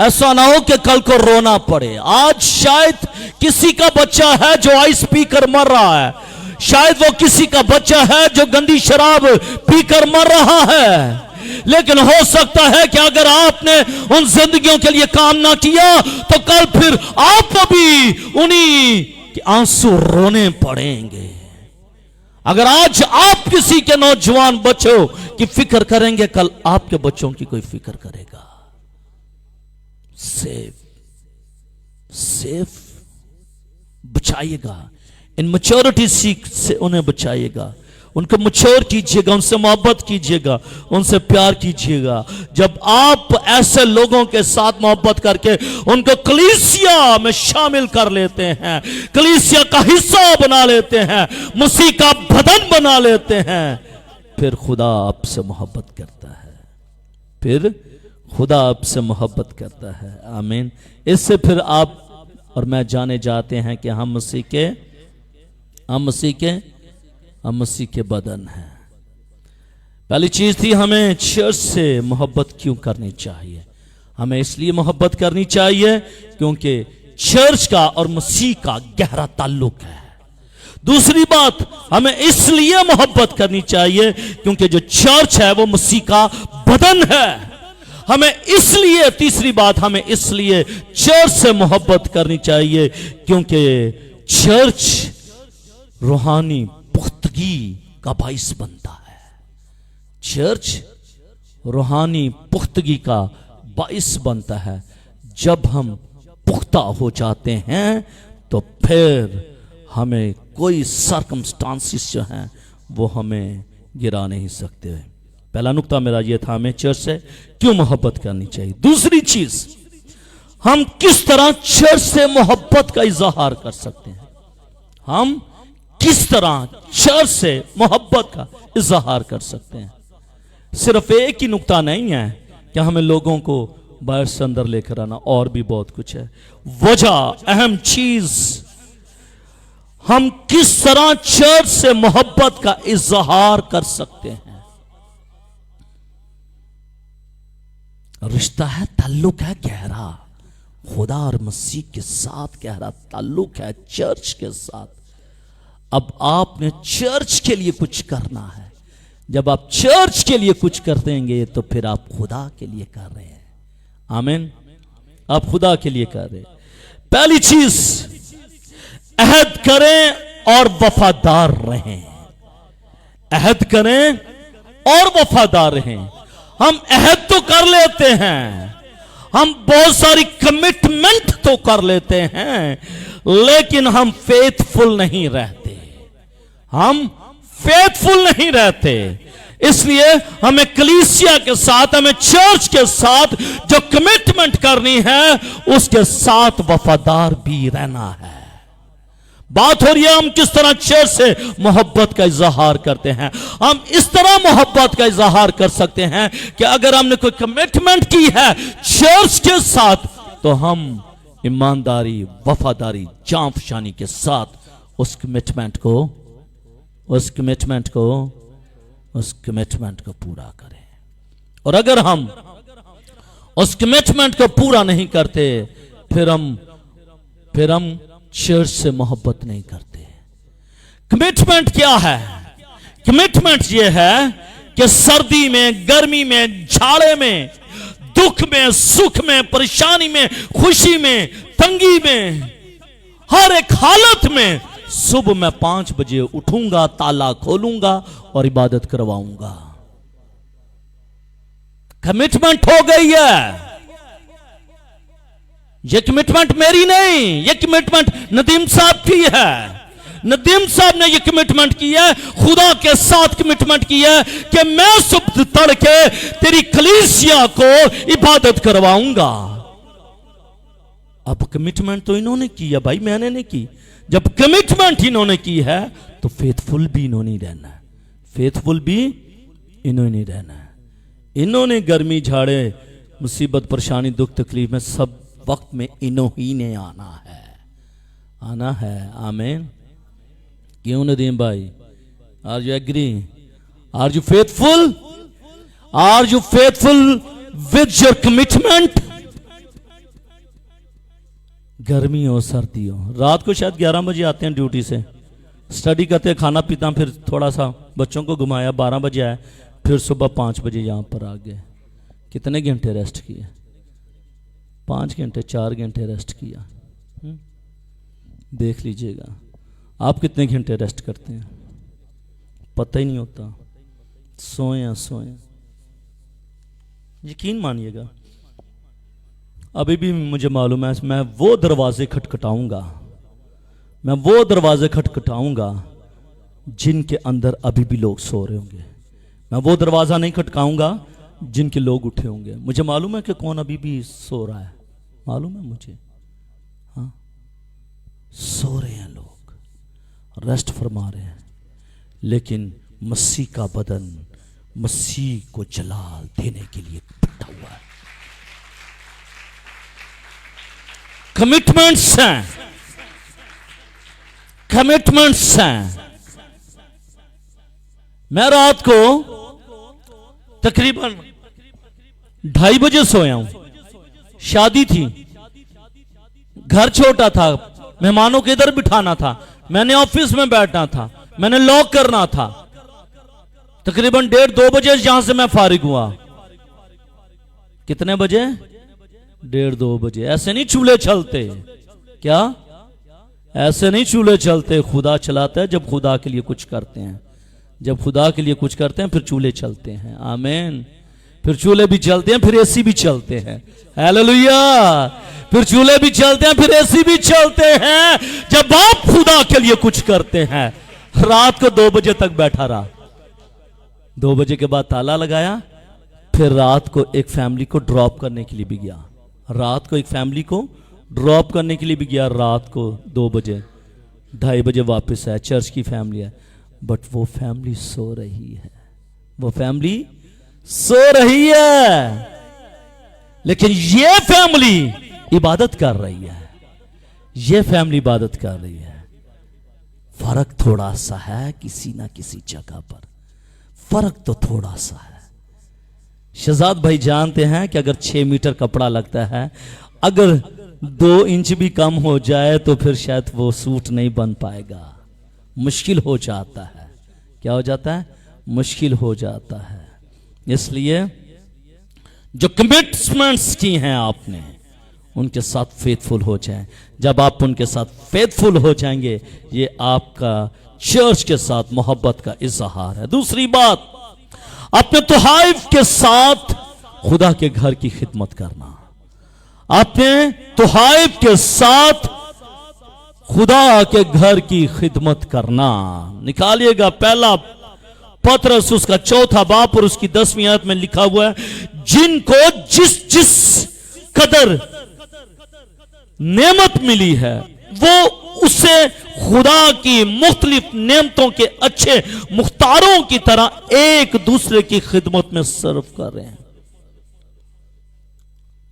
ऐसा ना हो कि कल को रोना पड़े। आज शायद किसी का बच्चा है जो आइस पीकर मर रहा है, शायद वो किसी का बच्चा है जो गंदी शराब पीकर मर रहा है, लेकिन हो सकता है कि अगर आपने उन जिंदगियों के लिए काम ना किया तो कल फिर आपको भी उन्हीं के आंसू रोने पड़ेंगे। अगर आज आप किसी के नौजवान बच्चों की फिक्र करेंगे, कल आपके बच्चों की कोई फिक्र करेगा। सेफ बचाइएगा, इन मैच्योरिटी सीख से उन्हें बचाइएगा, उनको मैच्योर कीजिएगा, उनसे मोहब्बत कीजिएगा, उनसे प्यार कीजिएगा। जब आप ऐसे लोगों के साथ मोहब्बत करके उनको कलीसिया में शामिल कर लेते हैं, कलीसिया का हिस्सा बना लेते हैं, मसीह का बदन बना लेते हैं, फिर खुदा आपसे मोहब्बत करता है, फिर खुदा आपसे मोहब्बत करता है। आमीन। इससे फिर आप और मैं जाने जाते हैं कि हम मसीह के बदन हैं। पहली चीज थी, हमें चर्च से मोहब्बत क्यों करनी चाहिए। हमें इसलिए मोहब्बत करनी चाहिए क्योंकि चर्च का और मसीह का गहरा ताल्लुक है। दूसरी बात, हमें इसलिए मोहब्बत करनी चाहिए क्योंकि जो चर्च है वो मसीह का बदन है। हमें इसलिए, तीसरी बात, हमें इसलिए चर्च से मोहब्बत करनी चाहिए क्योंकि चर्च रूहानी पुख्तगी का बाइस बनता है। चर्च रूहानी पुख्तगी का बाइस बनता है। जब हम पुख्ता हो जाते हैं तो फिर हमें कोई सर्कमस्टांसिस जो हैं वो हमें गिरा नहीं सकते। पहला नुक्ता मेरा ये था, हमें चर्च से क्यों मोहब्बत करनी चाहिए। दूसरी चीज, हम किस तरह चर्च से मोहब्बत का इजहार कर सकते हैं। हम किस तरह चर्च से मोहब्बत का इजहार कर सकते हैं। सिर्फ एक ही नुक्ता नहीं है कि हमें लोगों को बाहर से अंदर लेकर आना, और भी बहुत कुछ है। वजह, अहम चीज, हम किस तरह चर्च से मोहब्बत का इजहार कर सकते हैं। रिश्ता है, ताल्लुक है गहरा, खुदा और मसीह के साथ गहरा ताल्लुक है चर्च के साथ। अब आपने चर्च के लिए कुछ करना है। जब आप चर्च के लिए कुछ कर देंगे तो फिर आप खुदा के लिए कर रहे हैं। आमीन। आप खुदा के लिए कर रहे हैं। पहली चीज, अहद करें और वफादार रहें। अहद करें और वफादार रहें। हम अहद तो कर लेते हैं, हम बहुत सारी कमिटमेंट तो कर लेते हैं, लेकिन हम फेथफुल नहीं रहते। हम फेथफुल नहीं रहते। इसलिए हमें कलीसिया के साथ, हमें चर्च के साथ जो कमिटमेंट करनी है उसके साथ वफादार भी रहना है। बात हो रही है हम किस तरह चर्च से मोहब्बत का इजहार करते हैं। हम इस तरह मोहब्बत का इजहार कर सकते हैं कि अगर हमने कोई कमिटमेंट की है चर्च के साथ तो हम ईमानदारी, वफादारी, जांफशानी के साथ उस कमिटमेंट को पूरा करें। और अगर हम उस कमिटमेंट को पूरा नहीं करते फिर हम चर्च से मोहब्बत नहीं करते। कमिटमेंट क्या है? कमिटमेंट ये है कि सर्दी में, गर्मी में, झाड़े में, दुख में, सुख में, परेशानी में, खुशी में, तंगी में, हर एक हालत में सुबह मैं 5 बजे उठूंगा, ताला खोलूंगा और इबादत करवाऊंगा। कमिटमेंट हो गई है। ये कमिटमेंट मेरी नहीं, ये कमिटमेंट नदीम साहब की है। नदीम साहब ने ये कमिटमेंट की है, खुदा के साथ कमिटमेंट की है कि मैं सुबह तड़के तेरी कलीसिया को इबादत करवाऊंगा। अब कमिटमेंट तो इन्होंने की है भाई, मैंने नहीं की। जब कमिटमेंट इन्होंने की है तो फेथफुल भी इन्होंने रहना है, फेथफुल भी इन्होंने रहना है। इन्होंने गर्मी झाड़े मुसीबत परेशानी दुख तकलीफ में सब वक्त में इन्हों ने आना है, आना है। आमीन। क्यों नदीम भाई, are you agree? Are you faithful? Are you faithful with your commitment? गर्मी हो सर्दी हो, रात को शायद 11 बजे आते हैं ड्यूटी से, स्टडी करते हैं, खाना पीता, फिर थोड़ा सा बच्चों को घुमाया, 12 बजे आया, फिर सुबह 5 बजे यहाँ पर आ गए। कितने घंटे रेस्ट किए? 5 घंटे 4 घंटे रेस्ट किया। देख लीजिएगा आप कितने घंटे रेस्ट करते हैं, पता ही नहीं होता। सोए सोए, यकीन मानिएगा अभी भी मुझे मालूम है, मैं वो दरवाजे खटखटाऊंगा, मैं वो दरवाजे खटखटाऊंगा जिनके अंदर अभी भी लोग सो रहे होंगे। मैं वो दरवाजा नहीं खटकाऊंगा जिनके लोग उठे होंगे। मुझे मालूम है कि कौन अभी भी सो रहा है, मालूम है मुझे। हाँ, सो रहे हैं लोग, रेस्ट फरमा रहे हैं, लेकिन मसीह का बदन मसीह को जलाल देने के लिए बैठा हुआ है। कमिटमेंट्स हैं, कमिटमेंट्स हैं। मैं रात को तकरीबन 2:30 बजे सोया हूं। शादी थी, घर छोटा था, मेहमानों को इधर बिठाना था, मैंने ऑफिस में बैठना था, मैंने लॉक करना था। तकरीबन 1:30-2 बजे यहां से मैं फारिग हुआ। कितने बजे? 1:30-2 बजे। ऐसे नहीं चूल्हे चलते, क्या ऐसे नहीं चूल्हे चलते? खुदा चलाता है जब खुदा के लिए कुछ करते हैं, जब खुदा के लिए कुछ करते हैं फिर चूल्हे चलते हैं। आमीन। फिर चूल्हे भी चलते हैं, फिर एसी भी चलते हैं। हालेलुया। फिर चूल्हे भी चलते हैं, फिर एसी भी चलते हैं जब आप खुदा के लिए कुछ करते हैं। रात को 2 बजे तक बैठा रहा, 2 बजे के बाद ताला लगाया, फिर रात को एक फैमिली को ड्रॉप करने के लिए भी गया, रात को एक फैमिली को ड्रॉप करने के लिए भी गया। रात को 2 बजे 2:30 बजे वापस आया। चर्च की फैमिली है, बट वो फैमिली सो रही है, वो फैमिली सो रही है, लेकिन ये फैमिली इबादत कर रही है, ये फैमिली इबादत कर रही है। फर्क थोड़ा सा है, किसी ना किसी जगह पर फर्क तो थोड़ा सा है। शहजाद भाई जानते हैं कि अगर 6 मीटर कपड़ा लगता है, अगर 2 इंच भी कम हो जाए तो फिर शायद वो सूट नहीं बन पाएगा, मुश्किल हो जाता है। क्या हो जाता है? मुश्किल हो जाता है। इसलिए जो कमिटमेंट्स की हैं आपने, उनके साथ फेथफुल हो जाएं। जब आप उनके साथ फेथफुल हो जाएंगे, ये आपका चर्च के साथ मोहब्बत का इजहार है। दूसरी बात, अपने तुहाइफ के साथ खुदा के घर की खिदमत करना। अपने तुहाइफ के साथ खुदा के घर की खिदमत करना। निकालिएगा पहला पत्रस उसका 4 बाब और उसकी 10वीं आयत में लिखा हुआ है, जिनको जिस जिस कदर नेमत मिली है वो उसे खुदा की मुख्तलिफ नेमतों के अच्छे मुख्तारों की तरह एक दूसरे की खिदमत में सर्व कर रहे हैं।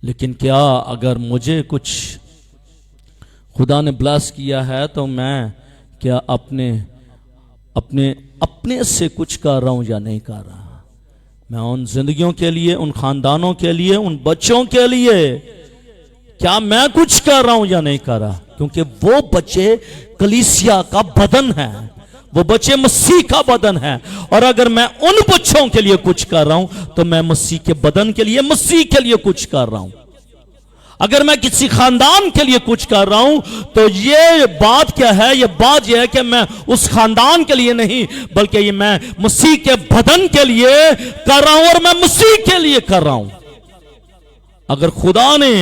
लेकिन क्या अगर मुझे कुछ खुदा ने ब्लेस किया है तो मैं क्या अपने अपने अपने से कुछ कर रहा हूं या नहीं कर रहा? मैं उन जिंदगियों के लिए, उन खानदानों के लिए, उन बच्चों के लिए क्या मैं कुछ कर रहा हूं या नहीं कर रहा? क्योंकि वो बच्चे कलीसिया का बदन है, वो बच्चे मसीह का बदन है। और अगर मैं उन बच्चों के लिए कुछ कर रहा हूं तो मैं मसीह के बदन के लिए, मसीह के लिए कुछ कर रहा हूं। अगर मैं किसी खानदान के लिए कुछ कर रहा हूं तो ये बात क्या है, ये बात ये है कि मैं उस खानदान के लिए नहीं बल्कि ये मैं मसीह के बदन के लिए कर रहा हूं और मैं मसीह के लिए कर रहा हूं। अगर खुदा ने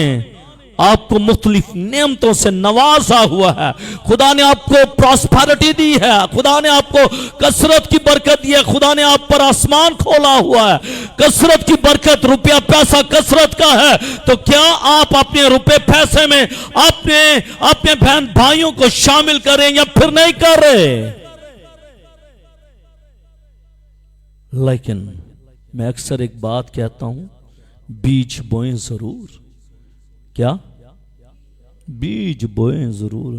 आपको मुख्तलिफ नेमतों से नवाजा हुआ है, खुदा ने आपको प्रॉस्पेरिटी दी है, खुदा ने आपको कसरत की बरकत दी है, खुदा ने आप पर आसमान खोला हुआ है, कसरत की बरकत, रुपया पैसा कसरत का है, तो क्या आप अपने रुपए पैसे में अपने बहन भाइयों को शामिल करें या फिर नहीं कर रहे? लेकिन मैं अक्सर एक बात कहता हूं, बीज बोएं जरूर। क्या? बीज बोएं जरूर,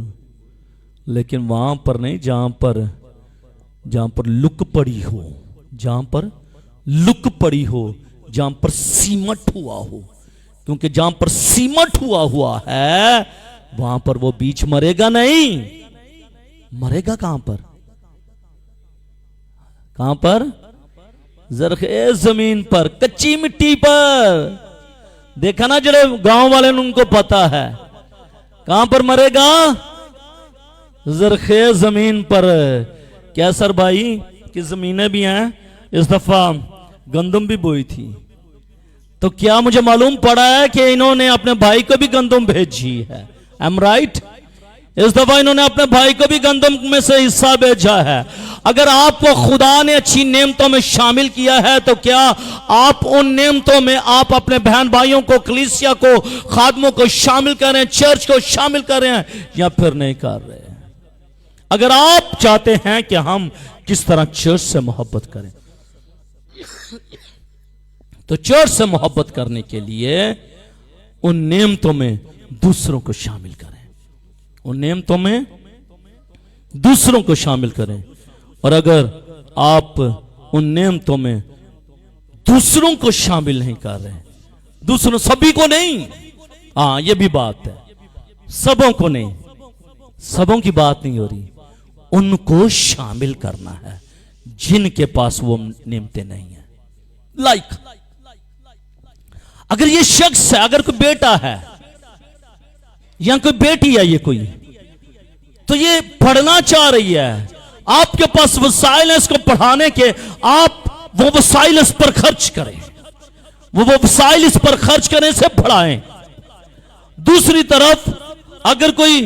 लेकिन वहां पर नहीं जहां पर लुक पड़ी हो, जहां पर लुक पड़ी हो, जहां पर सीमट हुआ हो। क्योंकि जहां पर सीमट हुआ है वहां पर वो बीज मरेगा नहीं। मरेगा कहां पर? कहां पर? जरखे जमीन पर, कच्ची मिट्टी पर। देखा ना, जड़े गांव वाले ने उनको पता है कहां पर मरेगा। जरखे जमीन पर। क्या सर भाई की जमीनें भी हैं, इस दफा गंदम भी बोई थी, तो क्या मुझे मालूम पड़ा है कि इन्होंने अपने भाई को भी गंदम भेजी है। I am right? इस दफा इन्होंने अपने भाई को भी गंदम में से हिस्सा भेजा है। अगर आपको खुदा ने अच्छी नेमतों में शामिल किया है तो क्या आप उन नेमतों में आप अपने बहन भाइयों को, कलीसिया को, खादमों को शामिल कर रहे हैं, चर्च को शामिल कर रहे हैं या फिर नहीं कर रहे? अगर आप चाहते हैं कि हम किस तरह चर्च से मोहब्बत करें तो चर्च से मोहब्बत करने के लिए उन नेमतों में दूसरों को शामिल करें, उन नेमतों में दूसरों को शामिल करें। और अगर आप उन नेमतों में दूसरों को शामिल नहीं कर रहे, दूसरों सभी को नहीं, हाँ ये भी बात है, सबों को नहीं, सबों की बात नहीं हो रही, उनको शामिल करना है जिनके पास वो नेमतें नहीं है। लाइक अगर ये शख्स है, अगर कोई बेटा है या कोई बेटी है, ये कोई तो ये पढ़ना चाह रही है, आपके पास वसाइल है इसको पढ़ाने के, आप वो वसाइल इस पर खर्च करें, वो वसाइल इस पर खर्च करने से पढ़ाएं। दूसरी तरफ अगर कोई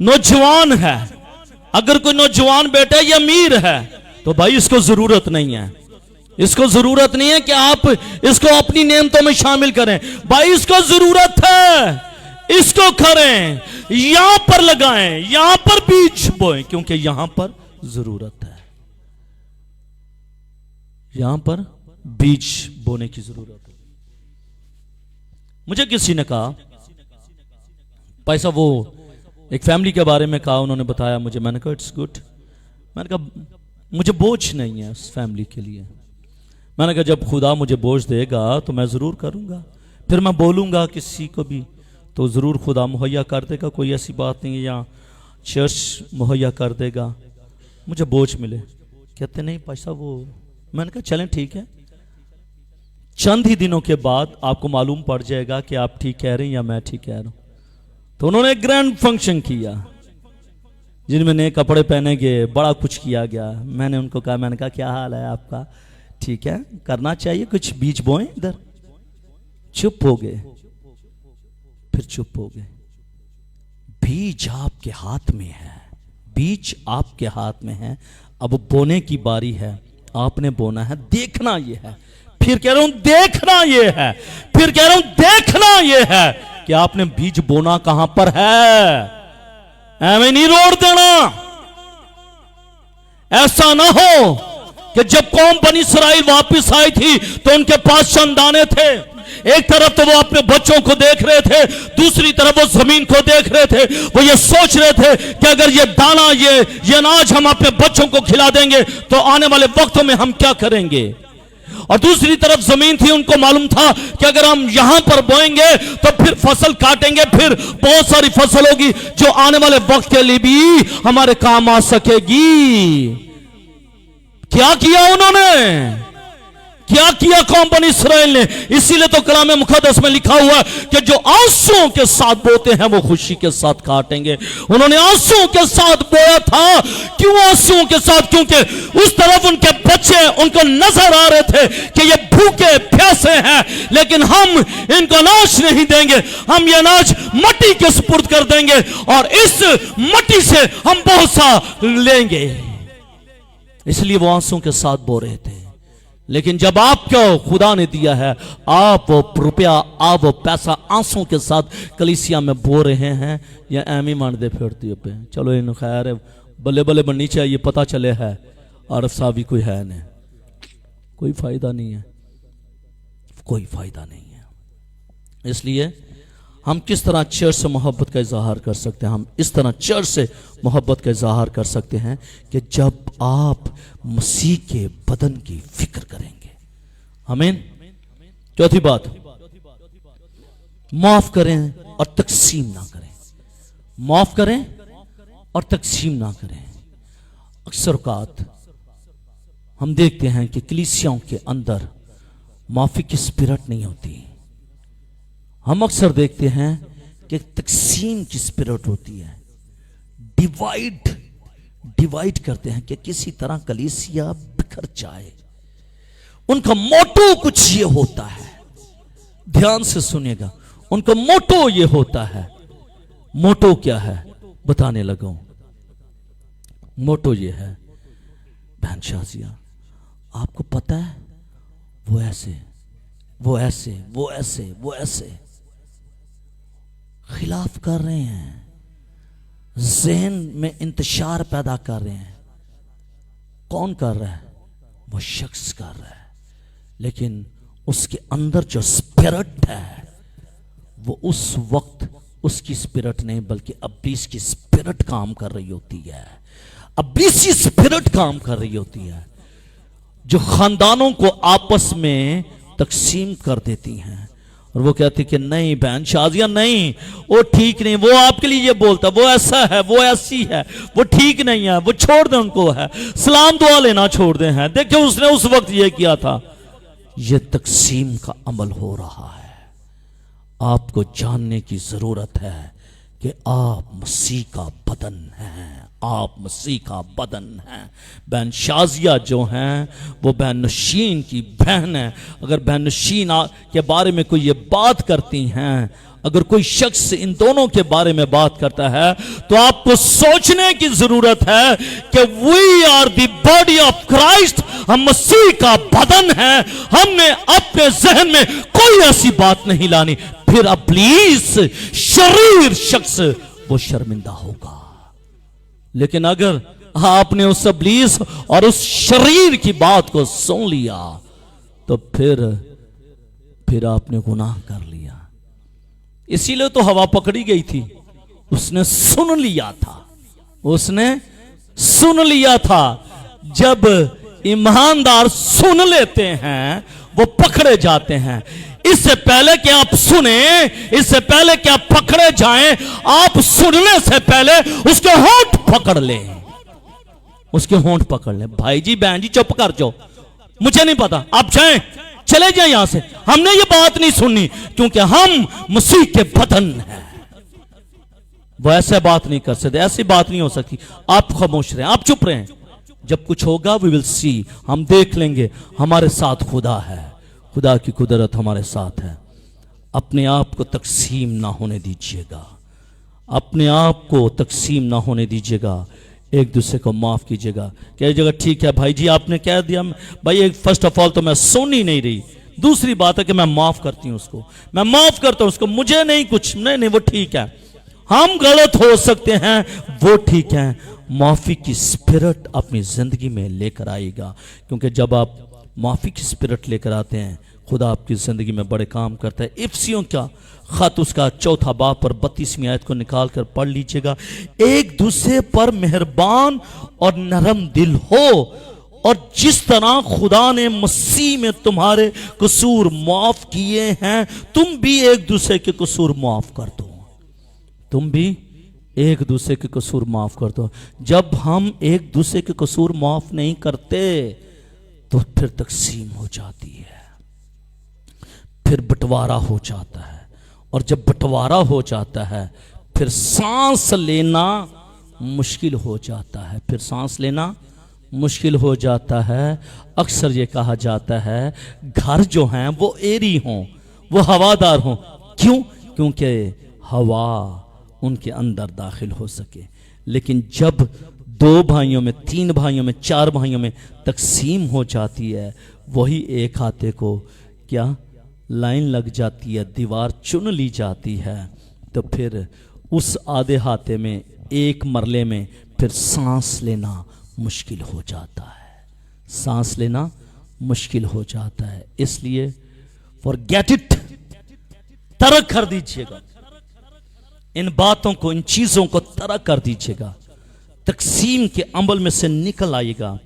नौजवान है, अगर कोई नौजवान बेटा या अमीर है तो भाई इसको जरूरत नहीं है, इसको जरूरत नहीं है कि आप इसको अपनी नेमतों में शामिल करें। भाई इसको जरूरत है, इसको करें, यहां पर लगाएं, यहां पर बीज बोएं, क्योंकि यहां पर जरूरत है, यहां पर बीज बोने की जरूरत है। मुझे किसी ने कहा, पैसा वो एक फैमिली के बारे में कहा, उन्होंने बताया मुझे, मैंने कहा इट्स गुड, मैंने कहा मुझे बोझ नहीं है उस फैमिली के लिए, मैंने कहा जब खुदा मुझे बोझ देगा तो मैं जरूर करूंगा, फिर मैं बोलूंगा किसी को भी तो जरूर खुदा मुहैया कर देगा, कोई ऐसी बात नहीं है या चर्च मुहैया कर देगा मुझे बोझ मिले। कहते नहीं पैसा वो, मैंने कहा चलें ठीक है, चंद ही दिनों के बाद आपको मालूम पड़ जाएगा कि आप ठीक कह रहे हैं या मैं ठीक कह रहा हूं। तो उन्होंने एक ग्रैंड फंक्शन किया जिनमें नए कपड़े पहने गए, बड़ा कुछ किया गया। मैंने उनको कहा, मैंने कहा क्या हाल है आपका, ठीक है, करना चाहिए, कुछ बीज बोएं इधर। चुप हो गए, फिर चुप हो गए। बीज आपके हाथ में है, बीज आपके हाथ में है, अब बोने की बारी है, आपने बोना है, देखना ये है, फिर कह रहा हूं देखना ये है, फिर कह रहा हूं देखना ये है कि आपने बीज बोना कहां पर है। ऐਵੇਂ नहीं रोड़ देना, ऐसा ना हो कि जब कौम बनी इस्राइल वापस आई थी तो उनके पास चंद दाने थे, एक तरफ तो वो अपने बच्चों को देख रहे थे, दूसरी तरफ वो जमीन को देख रहे थे, वो ये सोच रहे थे कि अगर ये दाना ये अनाज हम अपने बच्चों को खिला देंगे तो आने वाले वक्तों में हम क्या करेंगे। और दूसरी तरफ जमीन थी, उनको मालूम था कि अगर हम यहां पर बोएंगे तो फिर फसल काटेंगे, फिर बहुत सारी फसल होगी जो आने वाले वक्त के लिए भी हमारे काम आ सकेगी। क्या किया उन्होंने, क्या किया कौम बनी इसराइल ने। इसीलिए तो कलाम मुकद्दस में लिखा हुआ है कि जो आंसुओं के साथ बोते हैं वो खुशी के साथ काटेंगे। उन्होंने आंसुओं के साथ बोया था। क्यों आंसुओं के साथ? क्योंकि उस तरफ उनके बच्चे उनको नजर आ रहे थे कि ये भूखे प्यासे हैं, लेकिन हम इनको अनाज नहीं देंगे, हम ये अनाज मट्टी के सुपुर्द कर देंगे और इस मट्टी से हम बहुत सा लेंगे। इसलिए वो आंसुओं के साथ बो रहे थे। लेकिन जब आपको खुदा ने दिया है, आप वो रुपया, आप वो पैसा आंसुओं के साथ कलीसिया में बो रहे हैं, या एमी मानते फिरती पे चलो इन खैर है, बल्ले बल्ले बननी चाहिए, पता चले है और सा भी कोई है नहीं, कोई फायदा नहीं है, कोई फायदा नहीं है। इसलिए हम किस तरह चर्च से मोहब्बत का इजहार कर सकते हैं? हम इस तरह चर्च से मोहब्बत का इजहार कर सकते हैं कि जब आप मसीह के बदन की फिक्र करेंगे। आमीन। चौथी बात, माफ करें और तकसीम ना करें। माफ करें और तकसीम ना करें। अक्सर औकात हम देखते हैं कि कलीसियाओं के अंदर माफी की स्पिरिट नहीं होती। हम अक्सर देखते हैं कि तकसीम की स्पिरिट होती है। डिवाइड करते हैं कि किसी तरह कलीसिया बिखर जाए। उनका मोटो कुछ ये होता है, ध्यान से सुनिएगा, उनका मोटो ये होता है। मोटो क्या है बताने लगा। मोटो ये है, बहन शाजिया आपको पता है वो ऐसे वो ऐसे वो ऐसे वो ऐसे खिलाफ कर रहे हैं, ज़हन में इंतशार पैदा कर रहे हैं। कौन कर रहा है? वो शख्स कर रहा है, लेकिन उसके अंदर जो स्पिरिट है वो उस वक्त उसकी स्पिरिट नहीं बल्कि अब्लीस की स्पिरिट काम कर रही होती है। अब्लीसी स्पिरिट काम कर रही होती है जो खानदानों को आपस में तकसीम कर देती हैं। और वो कहती कि नहीं बहन शाजिया नहीं, वो ठीक नहीं, वो आपके लिए ये बोलता, वो ऐसा है, वो ऐसी है, वो ठीक नहीं है, वो छोड़ दें उनको, है सलाम दुआ लेना छोड़ दें। है देखिए उसने उस वक्त ये किया था। ये तकसीम का अमल हो रहा है। आपको जानने की जरूरत है कि आप मसीह का बदन हैं, आप मसीह का बदन हैं। बहन शाजिया जो हैं वो बहन नशीन की बहन है। अगर बहन नशीन के बारे में कोई ये बात करती हैं, अगर कोई शख्स इन दोनों के बारे में बात करता है, तो आपको सोचने की जरूरत है कि we are the body of Christ, हम मसीह का बदन है। हमने अपने जहन में कोई ऐसी बात नहीं लानी, फिर अब्लीस शरीर शख्स वो शर्मिंदा होगा। लेकिन अगर आपने उस अब्लीस और उस शरीर की बात को सुन लिया तो फिर आपने गुनाह कर लिया। इसीलिए तो हवा पकड़ी गई थी, उसने सुन लिया था, उसने सुन लिया था। जब ईमानदार सुन लेते हैं वो पकड़े जाते हैं। इससे पहले कि आप सुने, इससे पहले कि आप पकड़े जाएं, आप सुनने से पहले उसके होंठ पकड़ लें, उसके होंठ पकड़ लें। भाई जी बहन जी चुप कर जाओ, मुझे नहीं पता, आप जाएं, चले जाएं यहां से, हमने ये बात नहीं सुननी, क्योंकि हम मसीह के बदन हैं। वो ऐसे बात नहीं कर सकते, ऐसी बात नहीं हो सकती। आप खामोश रहें, आप चुप रहें। जब कुछ होगा वी विल सी, हम देख लेंगे। हमारे साथ खुदा है, खुदा की कुदरत हमारे साथ है। अपने आप को तकसीम ना होने दीजिएगा, अपने आप को तकसीम ना होने दीजिएगा। एक दूसरे को माफ कीजिएगा। कह जगह ठीक है भाई जी आपने कह दिया, भाई फर्स्ट ऑफ ऑल तो मैं सुन ही नहीं रही, दूसरी बात है कि मैं माफ करती हूं उसको, मैं माफ करता हूं उसको, मुझे नहीं कुछ नहीं वो ठीक है। हम गलत हो सकते हैं, वो ठीक है। माफी की स्पिरिट अपनी जिंदगी में लेकर आएगा, क्योंकि जब आप माफी की स्पिरिट लेकर आते हैं खुदा आपकी जिंदगी में बड़े काम करता है। इफ्सियों का खत उसका 4 बाब और 32वीं आयत को निकाल कर पढ़ लीजिएगा। एक दूसरे पर मेहरबान और नरम दिल हो, और जिस तरह खुदा ने मसीह में तुम्हारे कसूर माफ किए हैं, तुम भी एक दूसरे के कसूर माफ कर दो। तुम भी एक दूसरे के कसूर माफ कर दो। जब हम एक दूसरे के कसूर माफ नहीं करते तो फिर तकसीम हो जाती है, फिर बंटवारा हो जाता है। और जब बंटवारा हो जाता है फिर सांस लेना मुश्किल हो जाता है, फिर सांस लेना मुश्किल हो जाता है। अक्सर ये कहा जाता है घर जो हैं वो एरी हों, वो हवादार हों। क्यों? क्योंकि हवा उनके अंदर दाखिल हो सके। लेकिन जब 2 भाइयों में, 3 भाइयों में, 4 भाइयों में तकसीम हो जाती है, वही एक हाथे को क्या लाइन लग जाती है, दीवार चुन ली जाती है, तो फिर उस आधे हाथे में, एक मरले में फिर सांस लेना मुश्किल हो जाता है, सांस लेना मुश्किल हो जाता है। इसलिए फॉरगेट इट, तरक कर दीजिएगा इन बातों को, इन चीजों को तरक कर दीजिएगा, तकसीम के अमल में से निकल आएगा।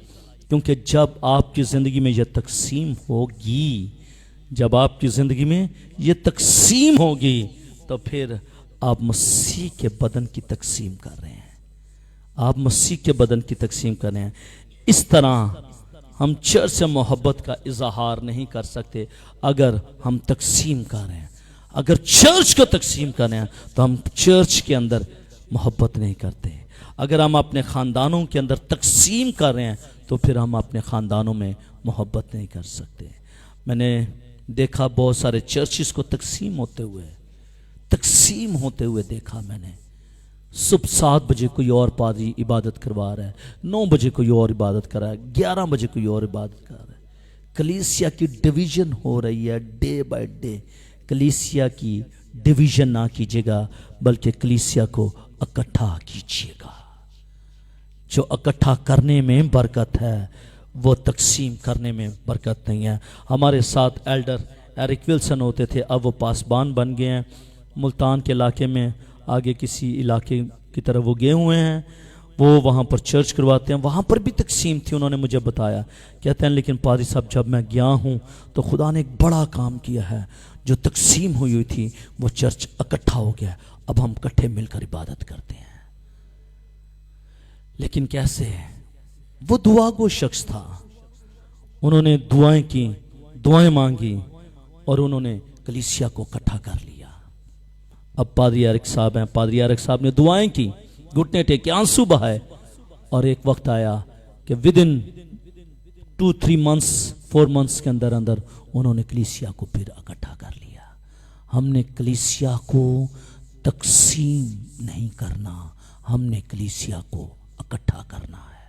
क्योंकि जब आपकी जिंदगी में यह तकसीम होगी, जब आपकी जिंदगी में यह तकसीम होगी, तो फिर आप मसीह के बदन की तकसीम कर रहे हैं, आप मसीह के बदन की तकसीम कर रहे हैं। इस तरह हम चर्च से मोहब्बत का इजहार नहीं कर सकते अगर हम तकसीम कर रहे हैं। अगर चर्च को तकसीम कर रहे हैं तो हम चर्च के अंदर मोहब्बत नहीं करते। अगर हम अपने ख़ानदानों के अंदर तकसीम कर रहे हैं तो फिर हम अपने ख़ानदानों में मोहब्बत नहीं कर सकते। मैंने देखा बहुत सारे चर्चिस को तकसीम होते हुए देखा मैंने। सुबह 7 बजे कोई और पादरी इबादत करवा रहा है, 9 बजे कोई और इबादत कर रहा है, 11 बजे कोई और इबादत कर रहा है। कलीसिया की डिवीज़न हो रही है डे बाय डे। कलीसिया की डिवीज़न ना कीजिएगा, बल्कि कलीसिया को इकट्ठा कीजिएगा। जो इकट्ठा करने में बरकत है, वो तकसीम करने में बरकत नहीं है। हमारे साथ एल्डर एरिक विल्सन होते थे, अब वो पासबान बन गए हैं मुल्तान के इलाके में, आगे किसी इलाके की तरफ वो गए हुए हैं। वो वहाँ पर चर्च करवाते हैं, वहाँ पर भी तकसीम थी। उन्होंने मुझे बताया, कहते हैं लेकिन पादरी साहब जब मैं गया हूँ तो खुदा ने एक बड़ा काम किया है, जो तकसीम हुई थी वो चर्च इकट्ठा हो गया, अब हम इकट्ठे मिलकर इबादत करते हैं। लेकिन कैसे? वो दुआ गो शख्स था, उन्होंने दुआएं की, दुआएं मांगी और उन्होंने कलीसिया को इकट्ठा कर लिया। अब पादरी एरिक साहब हैं, पादरी एरिक साहब ने दुआएं की, घुटने टेके, आंसू बहाए, और एक वक्त आया कि विद इन 2-3 मंथ्स 4 मंथ्स के अंदर अंदर उन्होंने कलीसिया को फिर इकट्ठा कर लिया। हमने कलीसिया को तकसीम नहीं करना, हमने कलीसिया को इकट्ठा करना है।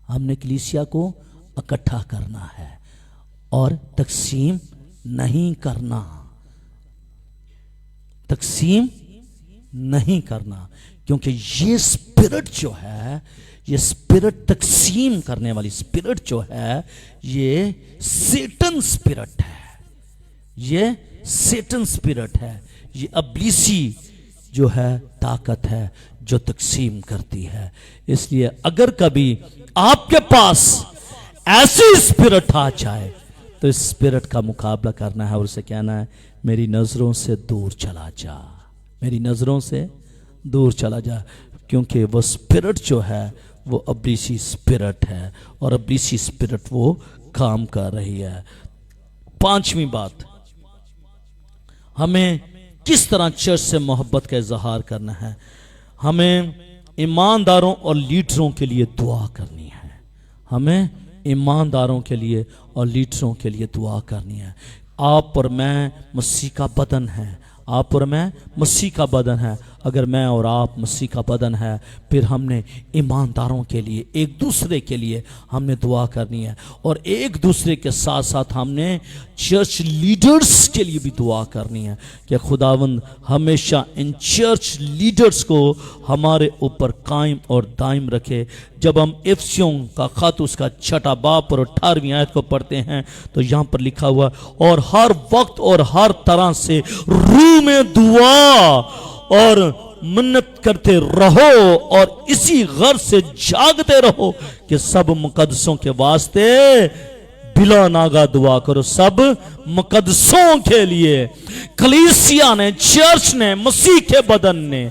हमने कलीसिया को इकट्ठा करना है और तकसीम नहीं करना, तकसीम नहीं करना। क्योंकि ये स्पिरिट जो है, ये स्पिरिट तकसीम करने वाली स्पिरिट जो है, ये सेटन स्पिरिट है, ये सेटन स्पिरिट है, ये अब्लीसी जो है ताकत है जो तकसीम करती है। इसलिए अगर कभी आपके पास ऐसी स्पिरिट आ जाए तो इस स्पिरिट का मुकाबला करना है और उसे कहना है मेरी नजरों से दूर चला जा, मेरी नजरों से दूर चला जा। क्योंकि वो स्पिरिट जो है वो अब्लीसी स्पिरिट है और अब्लीसी स्पिरिट वो काम कर रही है। 5वीं बात, हमें किस तरह चर्च से मोहब्बत का इजहार करना है। हमें ईमानदारों और लीडरों के लिए दुआ करनी है। हमें ईमानदारों के लिए और लीडरों के लिए दुआ करनी है। आप और मैं मसीह का बदन है, आप और मैं मसीह का बदन है। अगर मैं और आप मसीह का बदन है, फिर हमने ईमानदारों के लिए, एक दूसरे के लिए हमने दुआ करनी है। और एक दूसरे के साथ साथ हमने चर्च लीडर्स के लिए भी दुआ करनी है कि खुदावंद हमेशा इन चर्च लीडर्स को हमारे ऊपर कायम और दायम रखे। जब हम इफिसियों का खत उसका 6 बाब और 18वीं आयत को पढ़ते हैं तो यहाँ पर लिखा हुआ, और हर वक्त और हर तरह से रूह में दुआ और मन्नत करते रहो और इसी गर्ज से जागते रहो कि सब मुकद्दसों के वास्ते बिला नागा दुआ करो। सब मुकद्दसों के लिए कलीसिया ने, चर्च ने, मसीह के बदन ने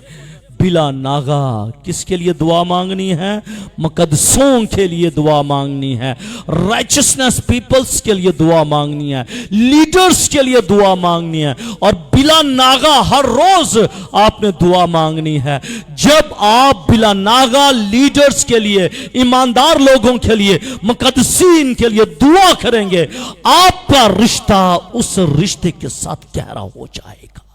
बिला नागा किसके लिए दुआ मांगनी है? मुकद्दसों के लिए दुआ मांगनी है, राइचसनेस पीपल्स के लिए दुआ मांगनी है, लीडर्स के लिए दुआ मांगनी है, और बिला नागा हर रोज आपने दुआ मांगनी है। जब आप बिला नागा लीडर्स के लिए, ईमानदार लोगों के लिए, मुकद्दसीन के लिए दुआ करेंगे, आपका रिश्ता उस रिश्ते के साथ गहरा हो जाएगा।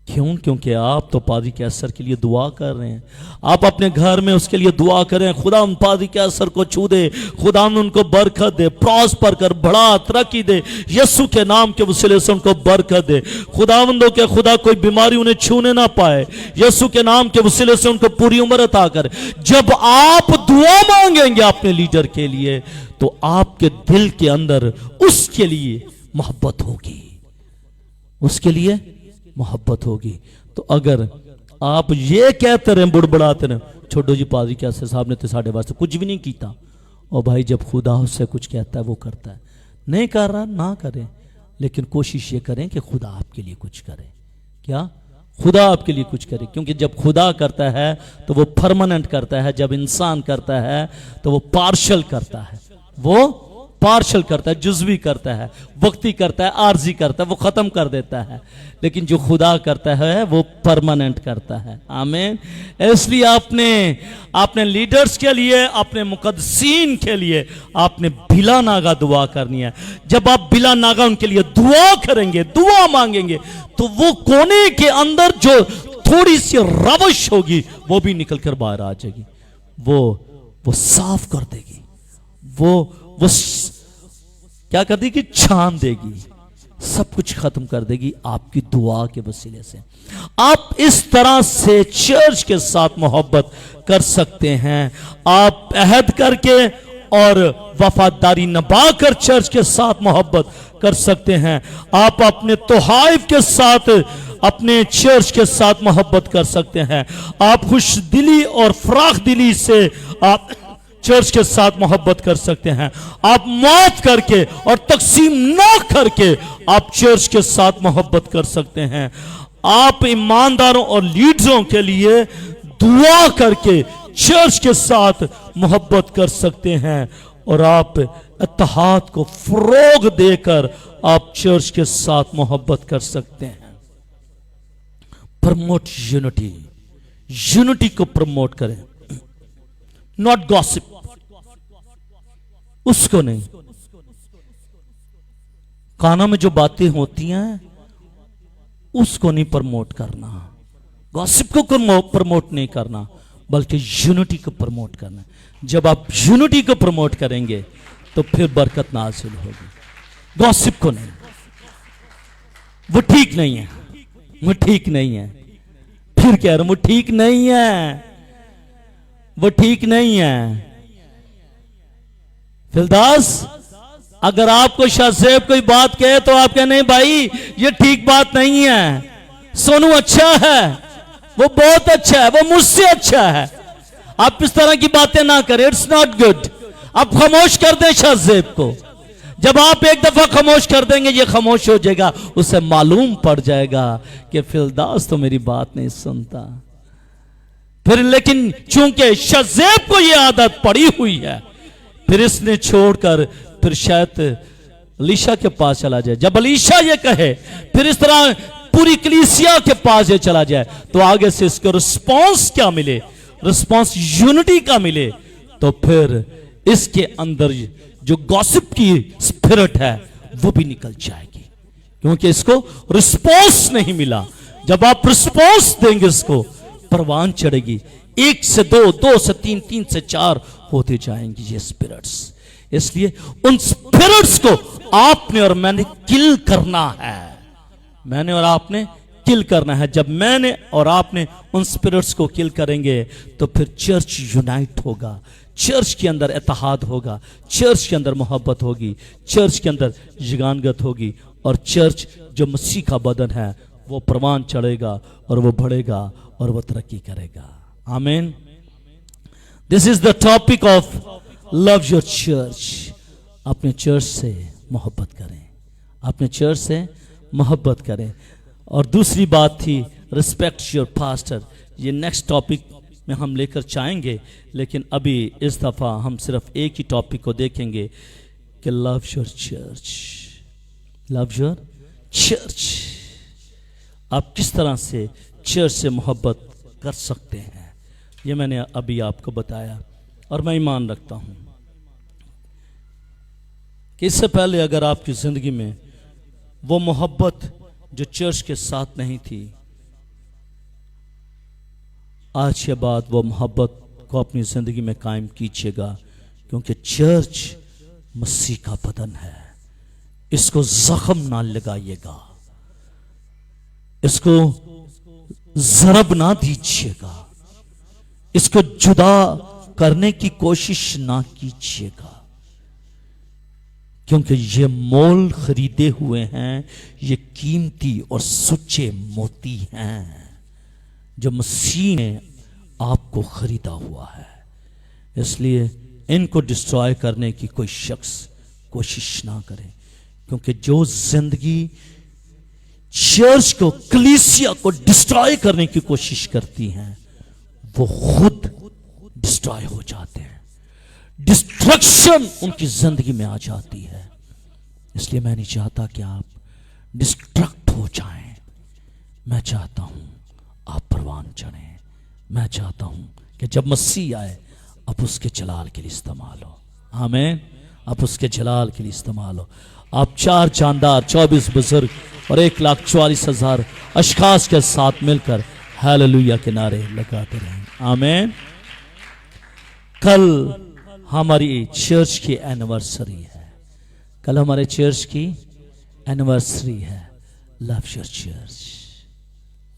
क्यों? क्योंकि आप तो पादरी कैसर के लिए दुआ कर रहे हैं। आप अपने घर में उसके लिए दुआ करें, खुदा उन पादरी कैसर को छू दे, खुदा उनको बरकत दे, प्रॉस्पर कर, बढ़ा, तरक्की दे, यीशु के नाम के वसीले से उनको बरकत दे। खुदावंदों के खुदा कोई बीमारी उन्हें छूने ना पाए, यीशु के नाम के वसीले से उनको पूरी उम्र अता कर। जब आप दुआ मांगेंगे अपने लीडर के लिए, तो आपके दिल के अंदर उसके लिए मोहब्बत होगी, उसके लिए मोहब्बत होगी। तो अगर आप ये कहते रहे, बुड़बड़ाते रहे, छोड़ो जी पादरी कैसर साहब ने तो साढ़े वास्ते कुछ भी नहीं किया, और भाई जब खुदा उससे कुछ कहता है वो करता है। नहीं कर रहा ना करें, लेकिन कोशिश ये करें कि खुदा आपके लिए कुछ करे। क्या? खुदा आपके लिए कुछ करे, क्योंकि जब खुदा करता है तो वो परमानेंट करता है, जब इंसान करता है तो वो पार्शल करता है, वो पार्शल करता है, जुज़वी करता है, वक्ती करता है, आर्जी करता है, वो खत्म कर देता है। लेकिन जो खुदा करता है वो परमानेंट करता है। आमीन। इसलिए आपने लीडर्स के लिए, अपने मुकद्दसीन के लिए आपने बिला नागा दुआ करनी है। जब आप बिला नागा उनके लिए दुआ करेंगे, दुआ मांगेंगे, तो वो कोने के अंदर जो थोड़ी सी रवश होगी वो भी निकल कर बाहर आ जाएगी, वो साफ कर देगी, वो क्या कर देगी? छान देगी, सब कुछ खत्म कर देगी आपकी दुआ के वसीले से। आप इस तरह से चर्च के साथ मोहब्बत कर सकते हैं। आप अहद करके और वफादारी निभाकर चर्च के साथ मोहब्बत कर सकते हैं। आप अपने तोहाइफ के साथ अपने चर्च के साथ मोहब्बत कर सकते हैं। आप खुश दिली और फराख दिली से आप चर्च के साथ मोहब्बत कर सकते हैं। आप माफ करके और तकसीम ना करके आप चर्च के साथ मोहब्बत कर सकते हैं। आप ईमानदारों और लीडरों के लिए दुआ करके चर्च के साथ मोहब्बत कर सकते हैं, और आप इत्तेहाद को फरोग देकर आप चर्च के साथ मोहब्बत कर सकते हैं। प्रमोट यूनिटी, यूनिटी को प्रमोट करें, नॉट गॉसिप, उसको नहीं। कानों में जो बातें होती हैं उसको नहीं प्रमोट करना, गॉसिप को प्रमोट नहीं करना, बल्कि यूनिटी को प्रमोट करना। जब आप यूनिटी को प्रमोट करेंगे तो फिर बरकत नाज़िल होगी, गॉसिप को नहीं। वो ठीक नहीं है, वो ठीक नहीं है, फिर कह रहा हूं वो ठीक नहीं है, वो ठीक नहीं है। फिलदास, अगर आपको शाहजेब कोई बात कहे तो आप कहें नहीं भाई ये ठीक बात नहीं है, सोनू अच्छा है, वो बहुत अच्छा है, वो मुझसे अच्छा है। आप इस तरह की बातें ना करें, इट्स नॉट गुड। आप खामोश कर दें शाहजेब को। जब आप एक दफा खामोश कर देंगे ये खामोश हो जाएगा, उसे मालूम पड़ जाएगा कि फिलदास तो मेरी बात नहीं सुनता। फिर लेकिन चूंकि शाहजेब को यह आदत पड़ी हुई है, फिर इसने छोड़कर फिर शायद अलीशा के पास चला जाए। जब अलीशा ये कहे, फिर इस तरह पूरी कलीसिया के पास ये चला जाए, तो आगे से इसको रिस्पांस क्या मिले? रिस्पांस यूनिटी का मिले। तो फिर इसके अंदर जो गॉसिप की स्पिरिट है वो भी निकल जाएगी, क्योंकि इसको रिस्पांस नहीं मिला। जब आप रिस्पांस देंगे इसको, परवान चढ़ेगी। 1 से 2, 2 से 3, 3 से 4 होते जाएंगी ये स्पिरिट्स। इसलिए उन स्पिरिट्स को आपने और मैंने किल करना है, मैंने और आपने किल करना है। जब मैंने और आपने उन स्पिरिट्स को किल करेंगे तो फिर चर्च यूनाइट होगा, चर्च के अंदर इत्तेहाद होगा, चर्च के अंदर मोहब्बत होगी, चर्च के अंदर यगानगत होगी, और चर्च जो मसीह का बदन है वो परवान चढ़ेगा और वो बढ़ेगा और वो तरक्की करेगा। आमीन। This is the topic of love your church. अपने चर्च से मोहब्बत करें, अपने चर्च से मोहब्बत करें। और दूसरी बात थी रिस्पेक्ट योर पास्टर, ये नेक्स्ट टॉपिक में हम लेकर जाएंगे, लेकिन अभी इस दफ़ा हम सिर्फ एक ही टॉपिक को देखेंगे कि love your church, love your church. आप किस तरह से चर्च से मोहब्बत कर सकते हैं, ये मैंने अभी आपको बताया। और मैं ईमान रखता हूँ कि इससे पहले अगर आपकी ज़िंदगी में वो मोहब्बत जो चर्च के साथ नहीं थी, आज के बाद वो मोहब्बत को अपनी ज़िंदगी में कायम कीजिएगा, क्योंकि चर्च मसीह का बदन है। इसको जख्म ना लगाइएगा, इसको ज़रब ना दीजिएगा, इसको जुदा करने की कोशिश ना कीजिएगा, क्योंकि ये मोल खरीदे हुए हैं, ये कीमती और सच्चे मोती हैं जो मसीह ने आपको खरीदा हुआ है। इसलिए इनको डिस्ट्रॉय करने की कोई शख्स कोशिश ना करे, क्योंकि जो जिंदगी चर्च को, कलीसिया को डिस्ट्रॉय करने की कोशिश करती हैं, वो खुद डिस्ट्रॉय हो जाते हैं। डिस्ट्रक्शन उनकी जिंदगी में आ जाती है। इसलिए मैं नहीं चाहता कि आप डिस्ट्रक्ट हो जाएं। मैं चाहता हूं आप परवान चढ़ें। मैं चाहता हूं कि जब मसीह आए आप उसके जलाल के लिए इस्तेमाल हो। आमीन। आप उसके जलाल के लिए इस्तेमाल हो। आप 4 जानदार, 24 बुजुर्ग और 1,44,000 अशखास के साथ मिलकर हालेलुया के नारे लगाते रहें। आमीन। कल हमारी चर्च की एनिवर्सरी है। कल हमारे चर्च की एनिवर्सरी है। Love your church,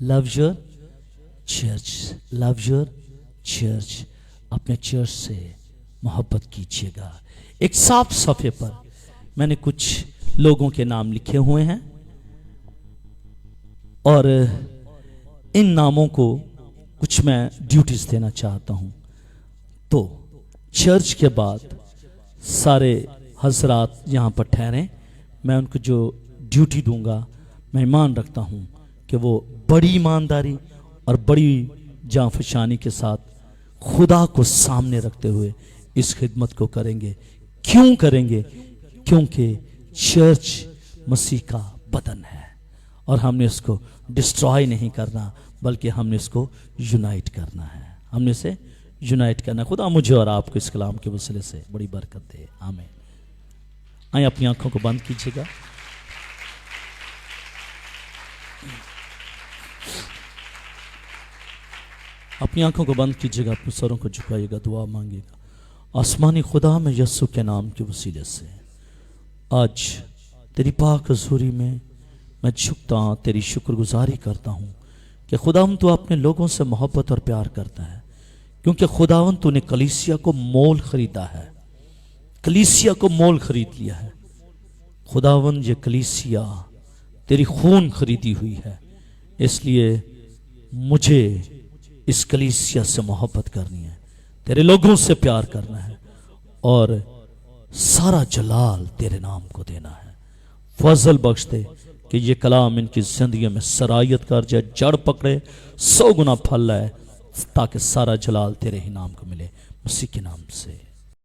love your church, love your church. अपने चर्च से मोहब्बत कीजिएगा। एक साफ सफ़े पर मैंने कुछ लोगों के नाम लिखे हुए हैं और इन नामों को कुछ मैं ड्यूटीज देना चाहता हूं। तो चर्च के बाद सारे हजरात यहाँ पर ठहरें। मैं उनको जो ड्यूटी दूंगा, मैं ईमान रखता हूँ कि वो बड़ी ईमानदारी और बड़ी जांफशानी के साथ खुदा को सामने रखते हुए इस खिदमत को करेंगे। क्यों करेंगे? क्योंकि चर्च मसीह का बदन है और हमने उसको डिस्ट्रॉय नहीं करना, बल्कि हमने इसको यूनाइट करना है। हमने इसे यूनाइट करना। खुदा मुझे और आपको इस कलाम के वसीले से बड़ी बरकत दे। आमीन। आइए अपनी आंखों को बंद कीजिएगा। अपनी आंखों को बंद कीजिएगा, अपने सरों को झुकाइएगा, दुआ मांगिएगा। आसमानी खुदा, मैं यस्सु के नाम के वसीले से आज तेरी पाक हज़ूरी में मैं झुकता तेरी शुक्रगुजारी करता हूँ कि खुदावंद तू अपने लोगों से मोहब्बत और प्यार करता है, क्योंकि खुदावंद तूने कलीसिया को मोल खरीदा है। कलीसिया को मोल खरीद लिया है। खुदावंद ये कलीसिया तेरी खून खरीदी हुई है। इसलिए मुझे इस कलीसिया से मोहब्बत करनी है, तेरे लोगों से प्यार करना है और सारा जलाल तेरे नाम को देना है। फजल बख्श दे कि ये कलाम इनकी जिंदगी में सरायत कर जाए, जड़ पकड़े, 100 गुना फल लाए, ताकि सारा जलाल तेरे ही नाम को मिले। मसीह के नाम से।